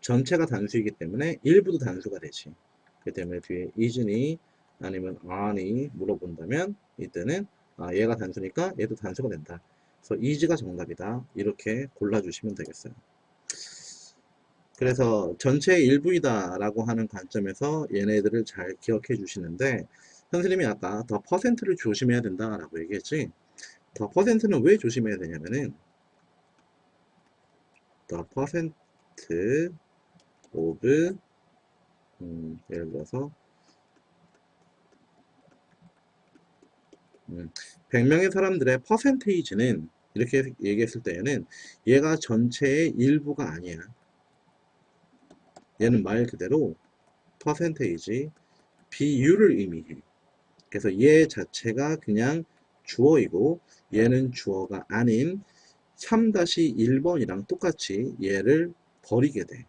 전체가 단수이기 때문에 일부도 단수가 되지. 그렇기 때문에 뒤에 isn't 아니면 aren't 물어본다면 이때는 얘가 단수니까 얘도 단수가 된다. 그래서 is가 정답이다. 이렇게 골라주시면 되겠어요. 그래서 전체의 일부이다 라고 하는 관점에서 얘네들을 잘 기억해 주시는데 선생님이 아까 더 퍼센트를 조심해야 된다 라고 얘기했지. 더 퍼센트는 왜 조심해야 되냐면은 더 퍼센트 오브 예를 들어서 100명의 사람들의 퍼센테이지는 이렇게 얘기했을 때에는 얘가 전체의 일부가 아니야. 얘는 말 그대로 퍼센테이지 비율을 의미해. 그래서 얘 자체가 그냥 주어이고 얘는 주어가 아닌 3-1번이랑 똑같이 얘를 버리게 돼.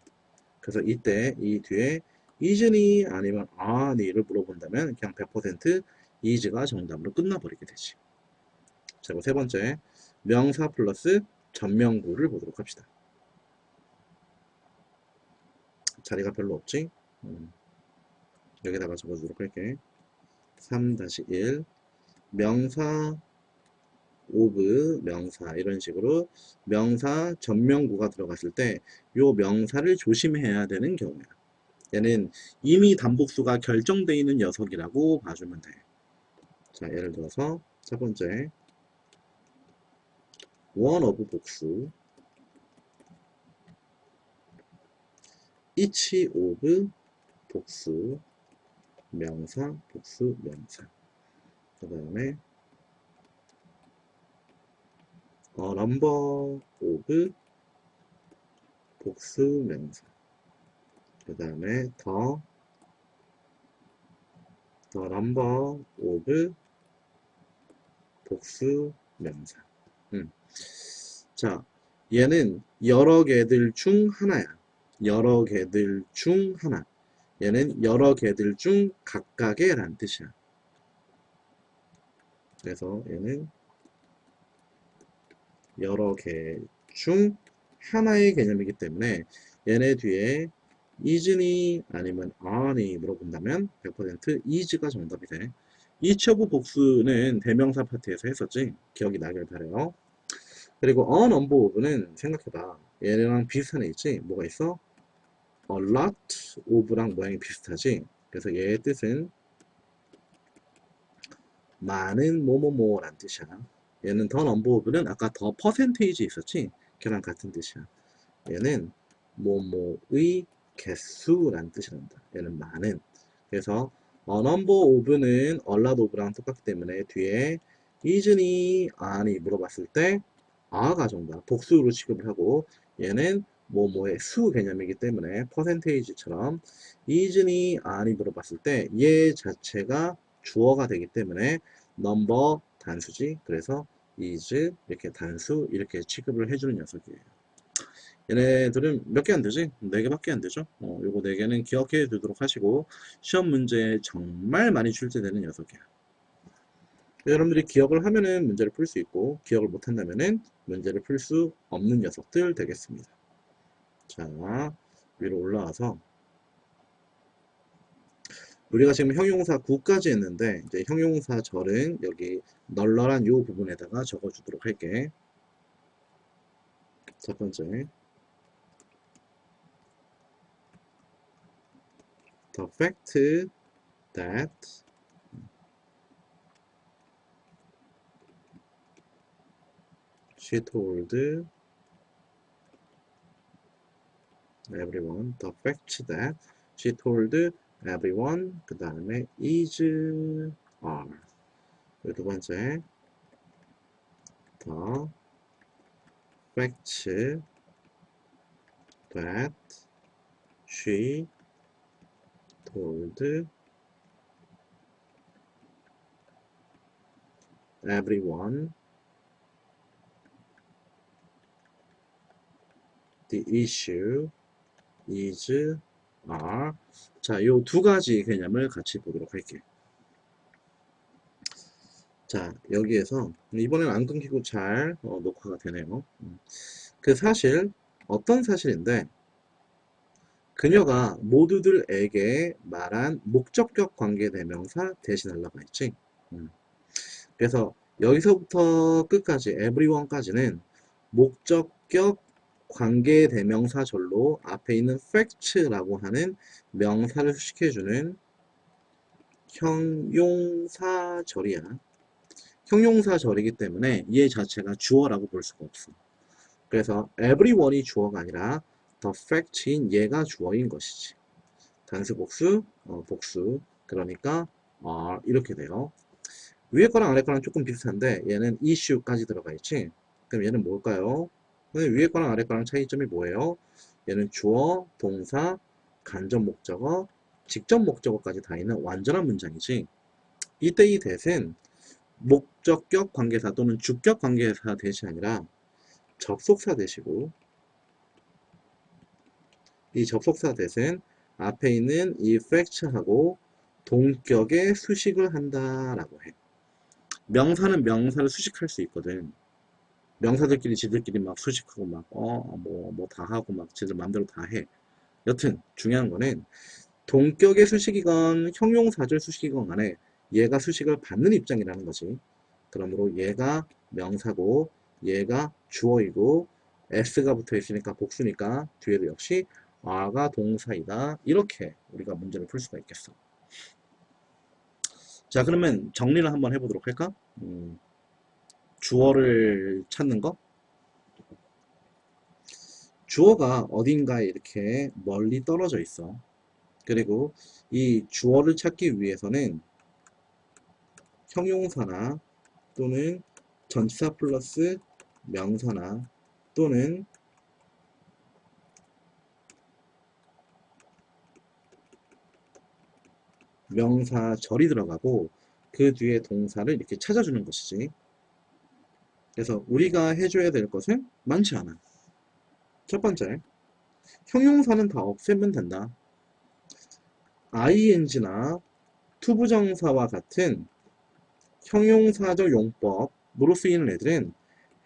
그래서 이때 이 뒤에 isn't 아니면 aren't를 물어본다면 그냥 100% is가 정답으로 끝나버리게 되지. 자, 세 번째 명사 플러스 전명구를 보도록 합시다. 자리가 별로 없지? 여기다가 적어주도록 할게. 3-1 명사 오브 명사 이런 식으로 명사 전명구가 들어갔을 때 요 명사를 조심해야 되는 경우야. 얘는 이미 단복수가 결정되어 있는 녀석이라고 봐주면 돼. 자, 예를 들어서 첫 번째 one of 복수 each of 복수 명사 복수 명사 그 다음에 a number of 복수 명사 그 다음에 the number of 복수 명사. 자, 얘는 여러 개들 중 하나야. 여러 개들 중 하나. 얘는 여러 개들 중 각각의 란 뜻이야. 그래서 얘는 여러 개 중 하나의 개념이기 때문에 얘네 뒤에 isn't 아니면 aren't 물어본다면 100% is가 정답이 돼. each of 복수는 대명사 파트에서 했었지. 기억이 나길 바래요. 그리고 a number of는 생각해봐. 얘랑 비슷한 애 있지? 뭐가 있어? a lot of랑 모양이 비슷하지? 그래서 얘의 뜻은 많은 뭐뭐뭐란 뜻이야. 얘는 the number of는 아까 더 percentage 있었지? 걔랑 같은 뜻이야. 얘는 뭐뭐의 개수란 뜻이란다. 얘는 많은. 그래서 a number of는 a lot of랑 똑같기 때문에 뒤에 isn't, aren't 물어봤을 때 a가 정답, 복수로 취급을 하고 얘는 뭐뭐의 수 개념이기 때문에 퍼센테이지처럼 isn't, aren't 물어봤을 때 얘 자체가 주어가 되기 때문에 number 단수지. 그래서 is 이렇게 단수 이렇게 취급을 해주는 녀석이에요. 얘네들은 몇 개 안 되지? 4개밖에 안 되죠? 요거 4개는 기억해 두도록 하시고 시험 문제에 정말 많이 출제되는 녀석이야. 여러분들이 기억을 하면은 문제를 풀 수 있고 기억을 못 한다면은 문제를 풀 수 없는 녀석들 되겠습니다. 자, 위로 올라와서 우리가 지금 형용사 9까지 했는데 이제 형용사 절은 여기 널널한 요 부분에다가 적어주도록 할게. 첫 번째 The fact that she told everyone. The fact that she told everyone. 그 다음에 is are. 두 번째 The fact that she told everyone the issue is are. 자, 요 두 가지 개념을 같이 보도록 할게요. 자, 여기에서 이번에는 안 끊기고 잘 녹화가 되네요. 그 사실 어떤 사실인데 그녀가 모두들에게 말한 목적격 관계대명사 대신하려고 했지. 그래서 여기서부터 끝까지 everyone까지는 목적격 관계대명사절로 앞에 있는 facts라고 하는 명사를 수식해주는 형용사절이야. 형용사절이기 때문에 얘 자체가 주어라고 볼 수가 없어. 그래서 everyone이 주어가 아니라 the fact인 얘가 주어인 것이지. 단수 복수, 복수. 그러니까 이렇게 돼요. 위에 거랑 아래 거랑 조금 비슷한데 얘는 issue까지 들어가 있지. 그럼 얘는 뭘까요? 위에 거랑 아래 거랑 차이점이 뭐예요? 얘는 주어, 동사, 간접 목적어, 직접 목적어까지 다 있는 완전한 문장이지. 이때 이 that은 목적격 관계사 또는 주격 관계사 대시 아니라 접속사 대시고 이 접속사 that은 앞에 있는 effect하고 동격의 수식을 한다라고 해. 명사는 명사를 수식할 수 있거든. 명사들끼리 지들끼리 막 수식하고 막 뭐 다 하고 막 지들 마음대로 다 해. 여튼 중요한 거는 동격의 수식이건 형용사절 수식이건 간에 얘가 수식을 받는 입장이라는 거지. 그러므로 얘가 명사고 얘가 주어이고 s가 붙어 있으니까 복수니까 뒤에도 역시 are가 동사이다. 이렇게 우리가 문제를 풀 수가 있겠어. 자, 그러면 정리를 한번 해보도록 할까? 주어를 찾는 거. 주어가 어딘가에 이렇게 멀리 떨어져 있어. 그리고 이 주어를 찾기 위해서는 형용사나 또는 전치사 플러스 명사나 또는 명사절이 들어가고 그 뒤에 동사를 이렇게 찾아주는 것이지. 그래서 우리가 해줘야 될 것은 많지 않아. 첫 번째, 형용사는 다 없애면 된다. ing나 투부정사와 같은 형용사적 용법으로 쓰이는 애들은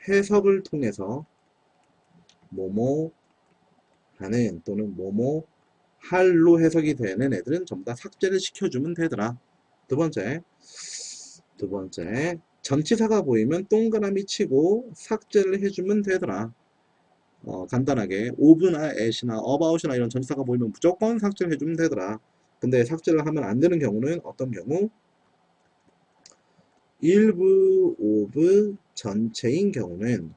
해석을 통해서 뭐뭐 하는 또는 뭐뭐 할로 해석이 되는 애들은 전부 다 삭제를 시켜주면 되더라. 두 번째, 전치사가 보이면 동그라미 치고 삭제를 해주면 되더라. 간단하게 of나 at이나 about이나 이런 전치사가 보이면 무조건 삭제를 해주면 되더라. 근데 삭제를 하면 안 되는 경우는 어떤 경우? 일부 of 전체인 경우는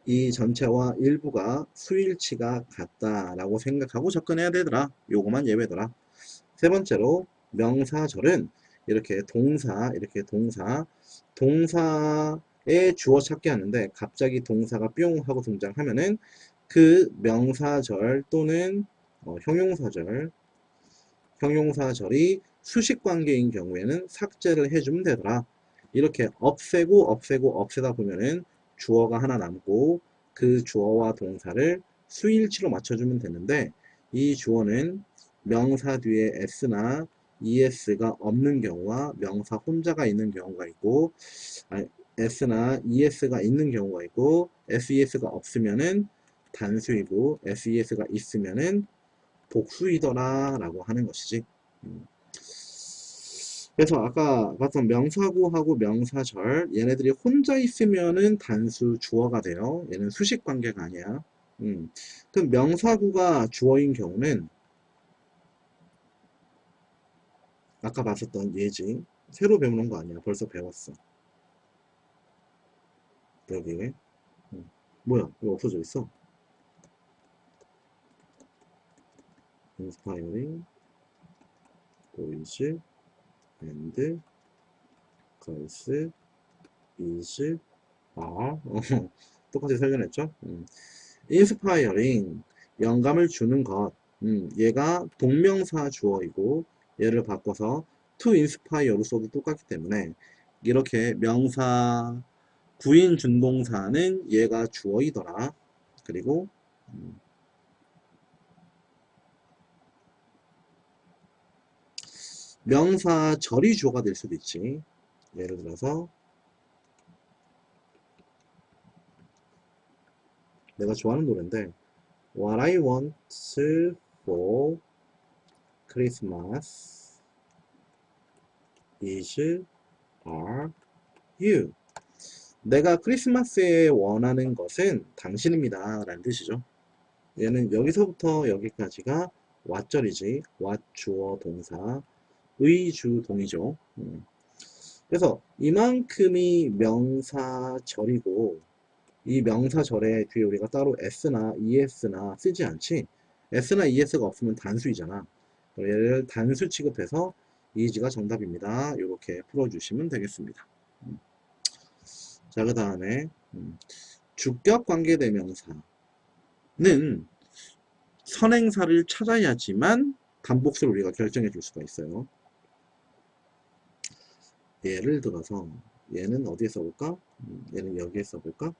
이 전체와 일부가 수일치가 같다라고 생각하고 접근해야 되더라. 요거만 예외더라. 세 번째로 명사절은 이렇게 동사의 주어 찾기 하는데 갑자기 동사가 뿅 하고 등장하면은 그 명사절 또는 형용사절이 수식 관계인 경우에는 삭제를 해주면 되더라. 이렇게 없애다 보면은 주어가 하나 남고 그 주어와 동사를 수일치로 맞춰주면 되는데 이 주어는 명사 뒤에 s나 es가 없는 경우와 명사 혼자가 있는 경우가 있고 s나 es가 있는 경우가 있고 SES가 없으면은 단수이고 SES가 있으면은 복수이더라 라고 하는 것이지. 그래서 아까 봤던 명사구하고 명사절 얘네들이 혼자 있으면은 단수 주어가 돼요. 얘는 수식 관계가 아니야. 그럼 명사구가 주어인 경우는 아까 봤었던 예지. 새로 배우는 거 아니야. 벌써 배웠어. 여기에. 뭐야? 이거 없어져 있어. inspiring, boys, and girls, is, are. 똑같이 설명했죠? inspiring, 영감을 주는 것. 얘가 동명사 주어이고 얘를 바꿔서 to inspire로 써도 똑같기 때문에 이렇게 명사 구인 준동사는 얘가 주어이더라. 그리고 명사절이 주어가 될 수도 있지. 예를 들어서 내가 좋아하는 노래인데 What I want for Christmas is are you. 내가 크리스마스에 원하는 것은 당신입니다 라는 뜻이죠. 얘는 여기서부터 여기까지가 what절이지. what 주어 동사 의 주 동이죠. 그래서 이만큼이 명사절이고 이 명사절에 뒤에 우리가 따로 s나 es나 쓰지 않지. s나 es가 없으면 단수이잖아. 얘를 단수 취급해서 이지가 정답입니다. 이렇게 풀어주시면 되겠습니다. 자, 그 다음에 주격 관계대명사는 선행사를 찾아야지만 단복수를 우리가 결정해 줄 수가 있어요. 예를 들어서 얘는 어디에 써볼까? 얘는 여기에 써볼까?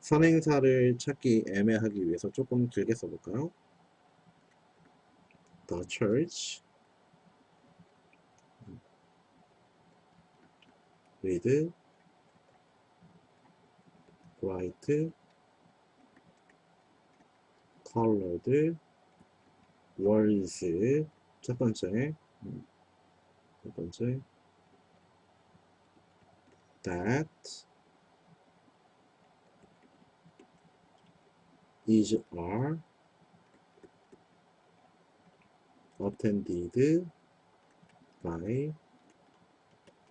선행사를 찾기 애매하기 위해서 조금 길게 써볼까요? The church with bright colored walls. 첫 번째, 첫 번째, that is are attended by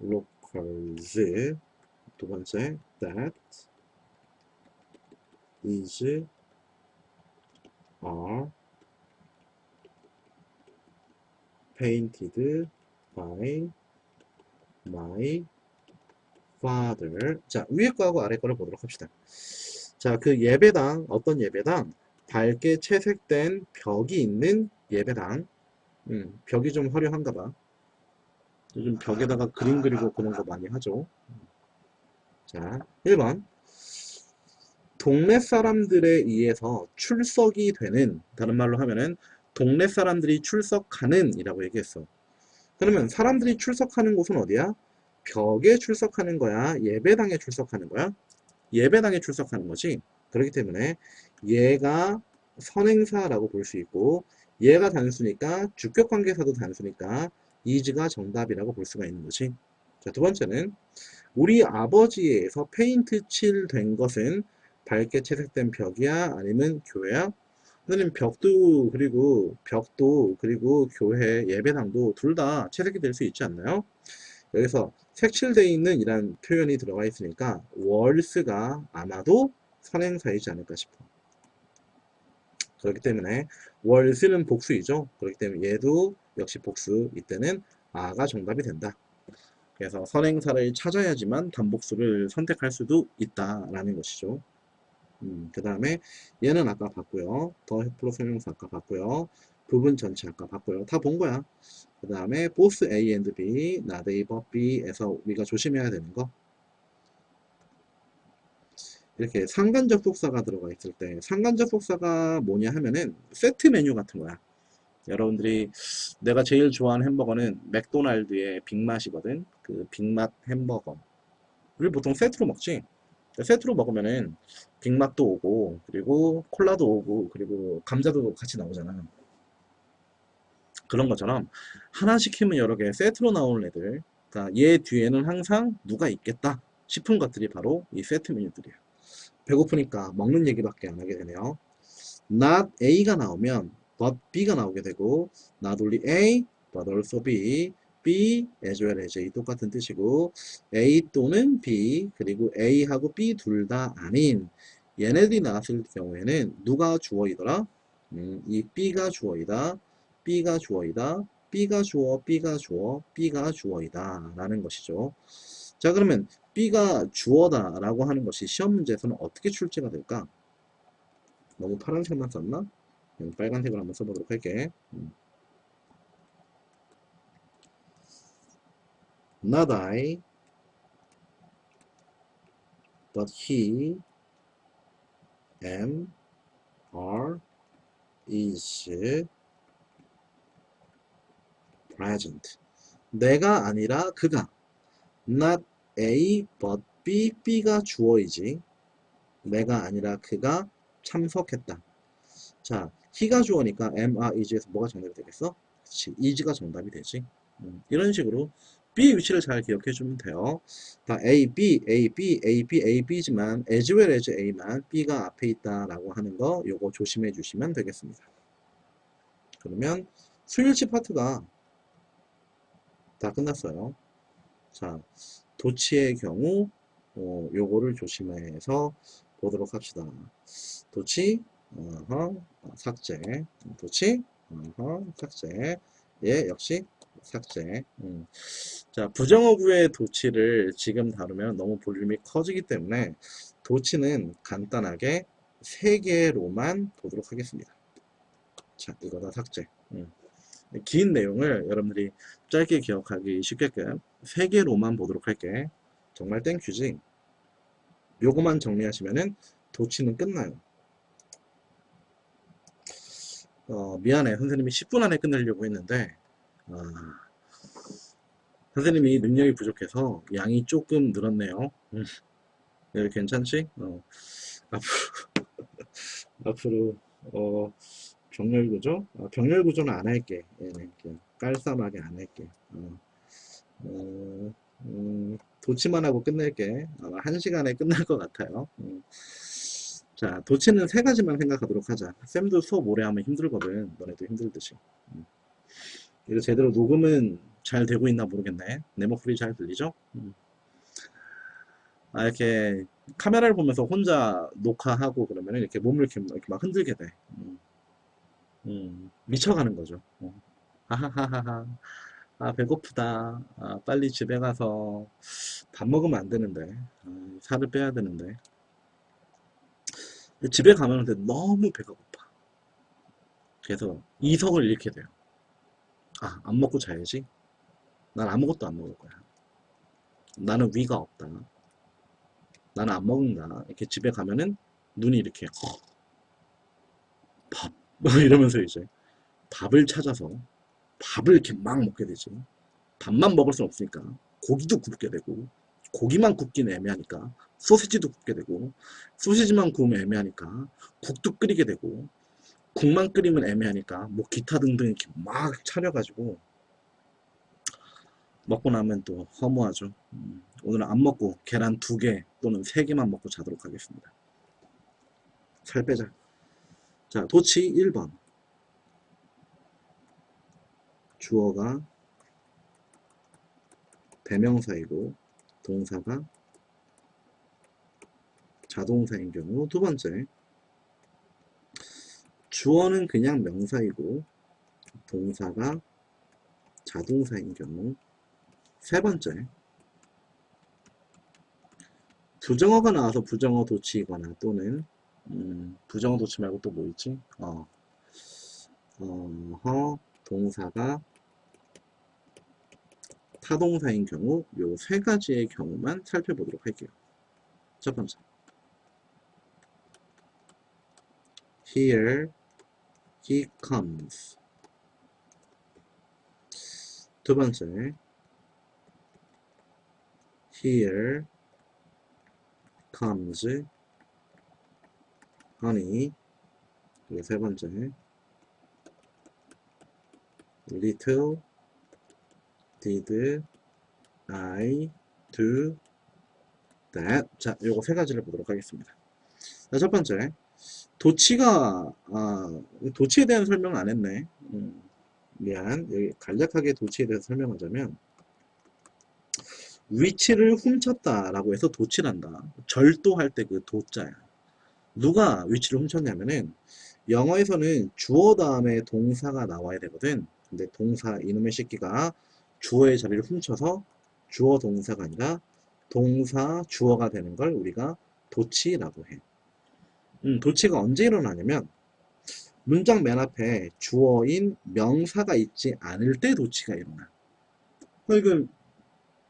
locals. 두 번째, that is are painted by my father. 자, 위에 거하고 아래 거를 보도록 합시다. 자, 그 예배당, 어떤 예배당? 밝게 채색된 벽이 있는 예배당. 벽이 좀 화려한가 봐. 요즘 벽에다가 그림 그리고 그런 거 많이 하죠. 자, 1번. 동네 사람들에 의해서 출석이 되는, 다른 말로 하면은 동네 사람들이 출석하는 이라고 얘기했어. 그러면 사람들이 출석하는 곳은 어디야? 벽에 출석하는 거야? 예배당에 출석하는 거야? 예배당에 출석하는 거지. 그렇기 때문에 얘가 선행사라고 볼 수 있고, 얘가 단수니까 주격관계사도 단수니까 is가 정답이라고 볼 수가 있는 거지. 자, 두 번째는 우리 아버지에 의해서 페인트 칠된 것은 밝게 채색된 벽이야? 아니면 교회야? 선생님, 벽도 그리고 교회 예배당도 둘 다 채색이 될 수 있지 않나요? 여기서 색칠되어 있는 이란 표현이 들어가 있으니까 월스가 아마도 선행사이지 않을까 싶어. 그렇기 때문에 월스는 복수이죠. 그렇기 때문에 얘도 역시 복수. 이때는 아가 정답이 된다. 그래서 선행사를 찾아야지만 단복수를 선택할 수도 있다라는 것이죠. 그 다음에 얘는 아까 봤고요. 더 프로 설명서 아까 봤고요. 부분 전체 아까 봤고요. 다 본 거야. 그 다음에 both A and B, not A but B에서 우리가 조심해야 되는 거. 이렇게 상관적 속사가 들어가 있을 때 상관적 속사가 뭐냐 하면은 세트 메뉴 같은 거야. 여러분들이 내가 제일 좋아하는 햄버거는 맥도날드의 빅맛이거든. 그 빅맛 햄버거. 우리 보통 세트로 먹지. 세트로 먹으면은 빅맛도 오고 그리고 콜라도 오고 그리고 감자도 같이 나오잖아. 그런 것처럼 하나 시키면 여러 개 세트로 나오는 애들, 그러니까 얘 뒤에는 항상 누가 있겠다 싶은 것들이 바로 이 세트 메뉴들이야. 배고프니까 먹는 얘기밖에 안 하게 되네요. not A가 나오면 but B가 나오게 되고 not only A but also B, B as well as A 똑같은 뜻이고 A 또는 B 그리고 A하고 B 둘 다 아닌 얘네들이 나왔을 경우에는 누가 주어이더라? 이 B가 주어이다. B가 주어이다. B가 주어, B가 주어, B가 주어이다 라는 것이죠. 자, 그러면 B가 주어다 라고 하는 것이 시험 문제에서는 어떻게 출제가 될까? 너무 파란색만 썼나? 빨간색을 한번 써보도록 할게. Not I, but he, am, are, is present. 내가 아니라 그가. Not A, but B, B가 주어이지. 내가 아니라 그가 참석했다. 자, he가 주어니까 am, are, is에서 뭐가 정답이 되겠어? 그렇지, is가 정답이 되지. 이런 식으로 B 위치를 잘 기억해 주면 돼요. 다 A, B, A, B, A, B, A, B지만 as well as A만 B가 앞에 있다라고 하는 거 요거 조심해 주시면 되겠습니다. 그러면 수일치 파트가 다 끝났어요. 자, 도치의 경우 요거를 조심해서 보도록 합시다. 도치, 삭제, 도치, 삭제. 예, 역시 삭제. 자, 부정어구의 도치를 지금 다루면 너무 볼륨이 커지기 때문에 도치는 간단하게 3개로만 보도록 하겠습니다. 자, 이거 다 삭제. 긴 내용을 여러분들이 짧게 기억하기 쉽게끔 3개로만 보도록 할게. 정말 땡큐지? 요거만 정리하시면은 도치는 끝나요. 미안해. 선생님이 10분 안에 끝내려고 했는데, 선생님이 능력이 부족해서 양이 조금 늘었네요. 네, 괜찮지? 앞으로, 앞으로, 병렬구조? 병렬구조는 안 할게. 얘는 그냥 깔쌈하게 안 할게. 도치만 하고 끝낼게. 아마 1시간에 끝날 것 같아요. 자, 도치는 세 가지만 생각하도록 하자. 쌤도 수업 오래 하면 힘들거든. 너네도 힘들듯이. 이거 제대로 녹음은 잘 되고 있나 모르겠네. 내 목소리 잘 들리죠? 이렇게 카메라를 보면서 혼자 녹화하고 그러면 이렇게 몸을 이렇게 막 흔들게 돼. 미쳐가는 거죠. 하하하하하. 배고프다. 빨리 집에 가서 밥 먹으면 안 되는데. 살을 빼야 되는데. 집에 가면 근데 너무 배가 고파. 그래서 이성을 잃게 돼요. 안 먹고 자야지. 난 아무것도 안 먹을 거야. 나는 위가 없다. 나는 안 먹는다. 이렇게 집에 가면은 눈이 이렇게 밥 이러면서 이제 밥을 찾아서 밥을 이렇게 막 먹게 되지. 밥만 먹을 순 없으니까 고기도 굽게 되고 고기만 굽기는 애매하니까 소시지도 굽게 되고 소시지만 구우면 애매하니까 국도 끓이게 되고 국만 끓이면 애매하니까 뭐 기타 등등 이렇게 막 차려가지고 먹고 나면 또 허무하죠. 오늘은 안 먹고 계란 2개 또는 3개만 먹고 자도록 하겠습니다. 살 빼자. 자, 도치 1번. 주어가 대명사이고 동사가 자동사인 경우. 두 번째, 주어는 그냥 명사이고 동사가 자동사인 경우. 세 번째, 부정어가 나와서 부정어 도치이거나 또는 부정어 도치 말고 또 뭐 있지? 동사가 타동사인 경우. 요 세 가지의 경우만 살펴보도록 할게요. 첫 번째, Here he comes. 두 번째, Here comes honey. 그리고 세 번째, Little did I do that. 자, 요거 세 가지를 보도록 하겠습니다. 자, 첫 번째, 도치가 도치에 대한 설명 안 했네. 미안. 여기 간략하게 도치에 대해서 설명하자면, 위치를 훔쳤다라고 해서 도치란다. 절도할 때 그 도자야. 누가 위치를 훔쳤냐면은 영어에서는 주어 다음에 동사가 나와야 되거든. 근데 동사 이놈의 새끼가 주어의 자리를 훔쳐서 주어 동사가 아니라 동사 주어가 되는 걸 우리가 도치라고 해. 도치가 언제 일어나냐면 문장 맨 앞에 주어인 명사가 있지 않을 때 도치가 일어나. 이건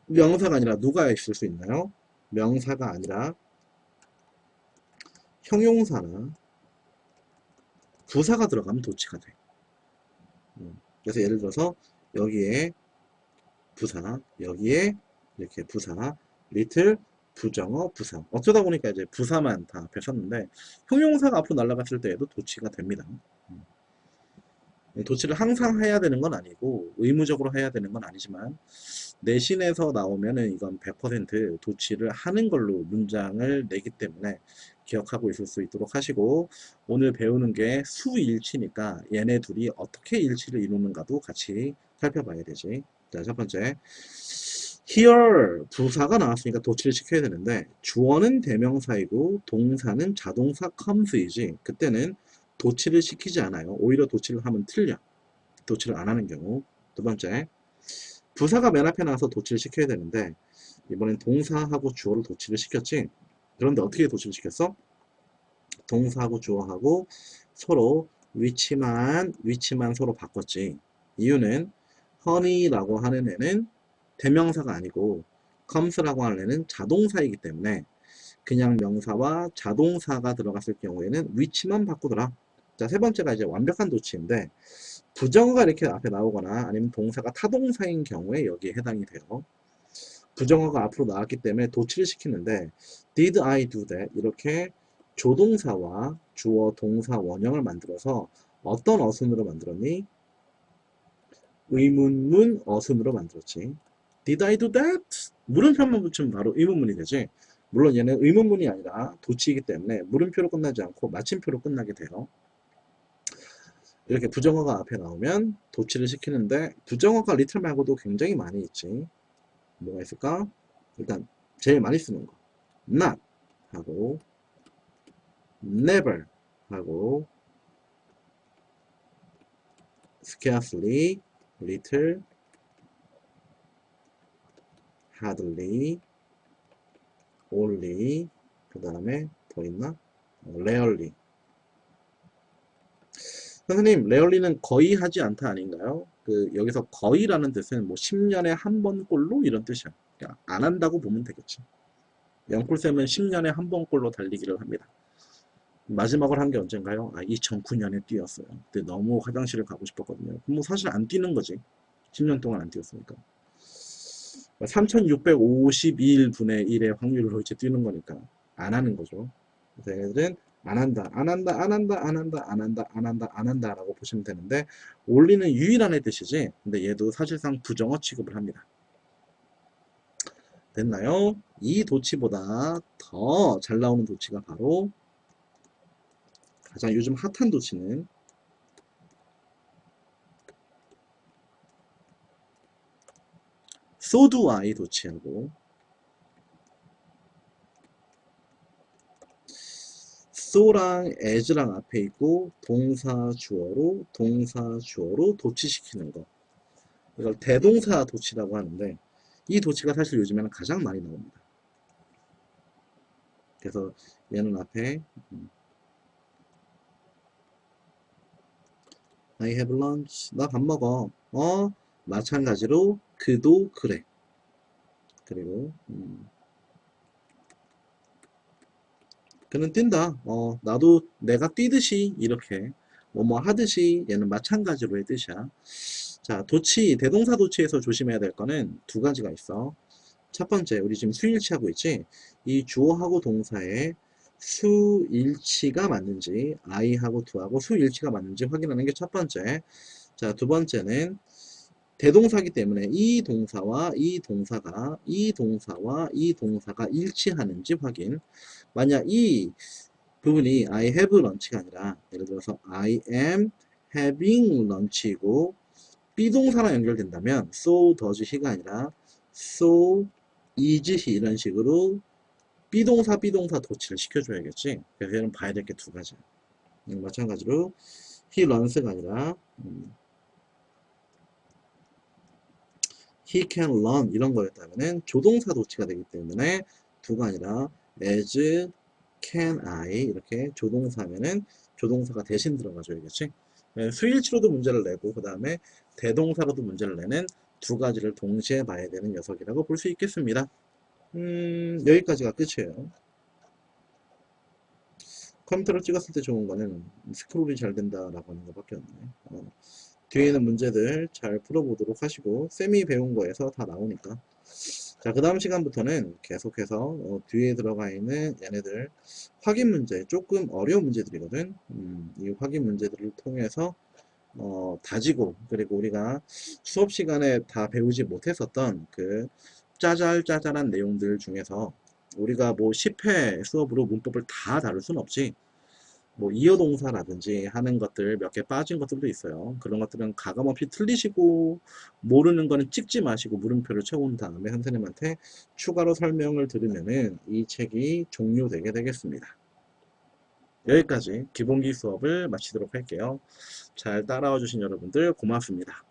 명사가 아니라 누가 있을 수 있나요? 명사가 아니라 형용사나 부사가 들어가면 도치가 돼. 그래서 예를 들어서 여기에 부사, 여기에 이렇게 부사, little 부정어, 부사. 어쩌다 보니까 이제 부사만 다 앞에 섰는데 형용사가 앞으로 날아갔을 때에도 도치가 됩니다. 도치를 항상 해야 되는 건 아니고 의무적으로 해야 되는 건 아니지만 내신에서 나오면은 이건 100% 도치를 하는 걸로 문장을 내기 때문에 기억하고 있을 수 있도록 하시고, 오늘 배우는 게 수일치니까 얘네 둘이 어떻게 일치를 이루는가도 같이 살펴봐야 되지. 자, 첫 번째, here 부사가 나왔으니까 도치를 시켜야 되는데 주어는 대명사이고 동사는 자동사 comes이지, 그때는 도치를 시키지 않아요. 오히려 도치를 하면 틀려. 도치를 안 하는 경우. 두 번째, 부사가 맨 앞에 나와서 도치를 시켜야 되는데 이번엔 동사하고 주어를 도치를 시켰지. 그런데 어떻게 도치를 시켰어? 동사하고 주어하고 서로 위치만 서로 바꿨지. 이유는 honey라고 하는 애는 대명사가 아니고 comes라고 하는 애는 자동사이기 때문에 그냥 명사와 자동사가 들어갔을 경우에는 위치만 바꾸더라. 자, 세 번째가 이제 완벽한 도치인데 부정어가 이렇게 앞에 나오거나 아니면 동사가 타동사인 경우에 여기에 해당이 돼요. 부정어가 앞으로 나왔기 때문에 도치를 시키는데 did I do that 이렇게 조동사와 주어, 동사, 원형을 만들어서 어떤 어순으로 만들었니? 의문문 어순으로 만들었지. Did I do that? 물음표만 붙이면 바로 의문문이 되지. 물론 얘는 의문문이 아니라 도치이기 때문에 물음표로 끝나지 않고 마침표로 끝나게 돼요. 이렇게 부정어가 앞에 나오면 도치를 시키는데 부정어가 리틀 말고도 굉장히 많이 있지. 뭐가 있을까? 일단 제일 많이 쓰는 거 not 하고 never 하고 scarcely, little, hardly, only 그 다음에 더 있나? rarely. 선생님, rarely는 거의 하지 않다 아닌가요? 여기서 거의라는 뜻은 뭐 10년에 한 번꼴로 이런 뜻이야. 그냥 안 한다고 보면 되겠지. 영콜쌤은 10년에 한 번꼴로 달리기를 합니다. 마지막으로 한 게 언젠가요? 2009년에 뛰었어요. 그때 너무 화장실을 가고 싶었거든요. 뭐 사실 안 뛰는 거지. 10년 동안 안 뛰었으니까. 3652분의 1의 확률로 이제 뛰는 거니까 안 하는 거죠. 그래서 얘네들은 안 한다, 안 한다, 안 한다, 안 한다, 안 한다, 안 한다, 안 한다 라고 보시면 되는데 올리는 유일한의 뜻이지. 근데 얘도 사실상 부정어 취급을 합니다. 됐나요? 이 도치보다 더 잘 나오는 도치가 바로 가장 요즘 핫한 도치는 so do I 도치하고 so랑 as랑 앞에 있고 동사 주어로 도치시키는 거. 이걸 대동사 도치라고 하는데 이 도치가 사실 요즘에는 가장 많이 나옵니다. 그래서 얘는 앞에 I have lunch. 나 밥 먹어. 마찬가지로 그도 그래. 그리고 그는 뛴다. 나도 내가 뛰듯이 이렇게 뭐뭐 하듯이 얘는 마찬가지로의 뜻이야. 자, 도치, 대동사 도치에서 조심해야 될 거는 두 가지가 있어. 첫 번째, 우리 지금 수일치하고 있지? 이 주어하고 동사의 수일치가 맞는지, I하고 do하고 수일치가 맞는지 확인하는 게 첫 번째. 자, 두 번째는 대동사기 때문에 이 동사와 이 동사가 일치하는지 확인. 만약 이 부분이 I have lunch가 아니라 예를 들어서 I am having lunch이고 비동사랑 연결된다면 so does he가 아니라 so is he 이런 식으로 비동사 도치를 시켜줘야겠지. 그래서 얘는 봐야 될 게 두 가지야. 마찬가지로 he runs가 아니라 he can run 이런 거였다면은 조동사 도치가 되기 때문에 두가 아니라 as can I 이렇게 조동사면은 조동사가 대신 들어가줘야겠지. 수일치로도 문제를 내고 그 다음에 대동사로도 문제를 내는 두 가지를 동시에 봐야 되는 녀석이라고 볼 수 있겠습니다. 여기까지가 끝이에요. 컴퓨터로 찍었을 때 좋은 거는 스크롤이 잘 된다라고 하는 것밖에 없네. 뒤에 있는 문제들 잘 풀어보도록 하시고 쌤이 배운 거에서 다 나오니까. 자, 그 다음 시간부터는 계속해서 뒤에 들어가 있는 얘네들 확인 문제, 조금 어려운 문제들이거든. 이 확인 문제들을 통해서 다지고, 그리고 우리가 수업 시간에 다 배우지 못했었던 그 짜잘짜잘한 내용들 중에서 우리가 뭐 10회 수업으로 문법을 다 다룰 순 없지. 뭐 이어동사라든지 하는 것들 몇 개 빠진 것들도 있어요. 그런 것들은 가감없이 틀리시고 모르는 거는 찍지 마시고 물음표를 채운 다음에 선생님한테 추가로 설명을 들으면은 이 책이 종료되게 되겠습니다. 여기까지 기본기 수업을 마치도록 할게요. 잘 따라와 주신 여러분들 고맙습니다.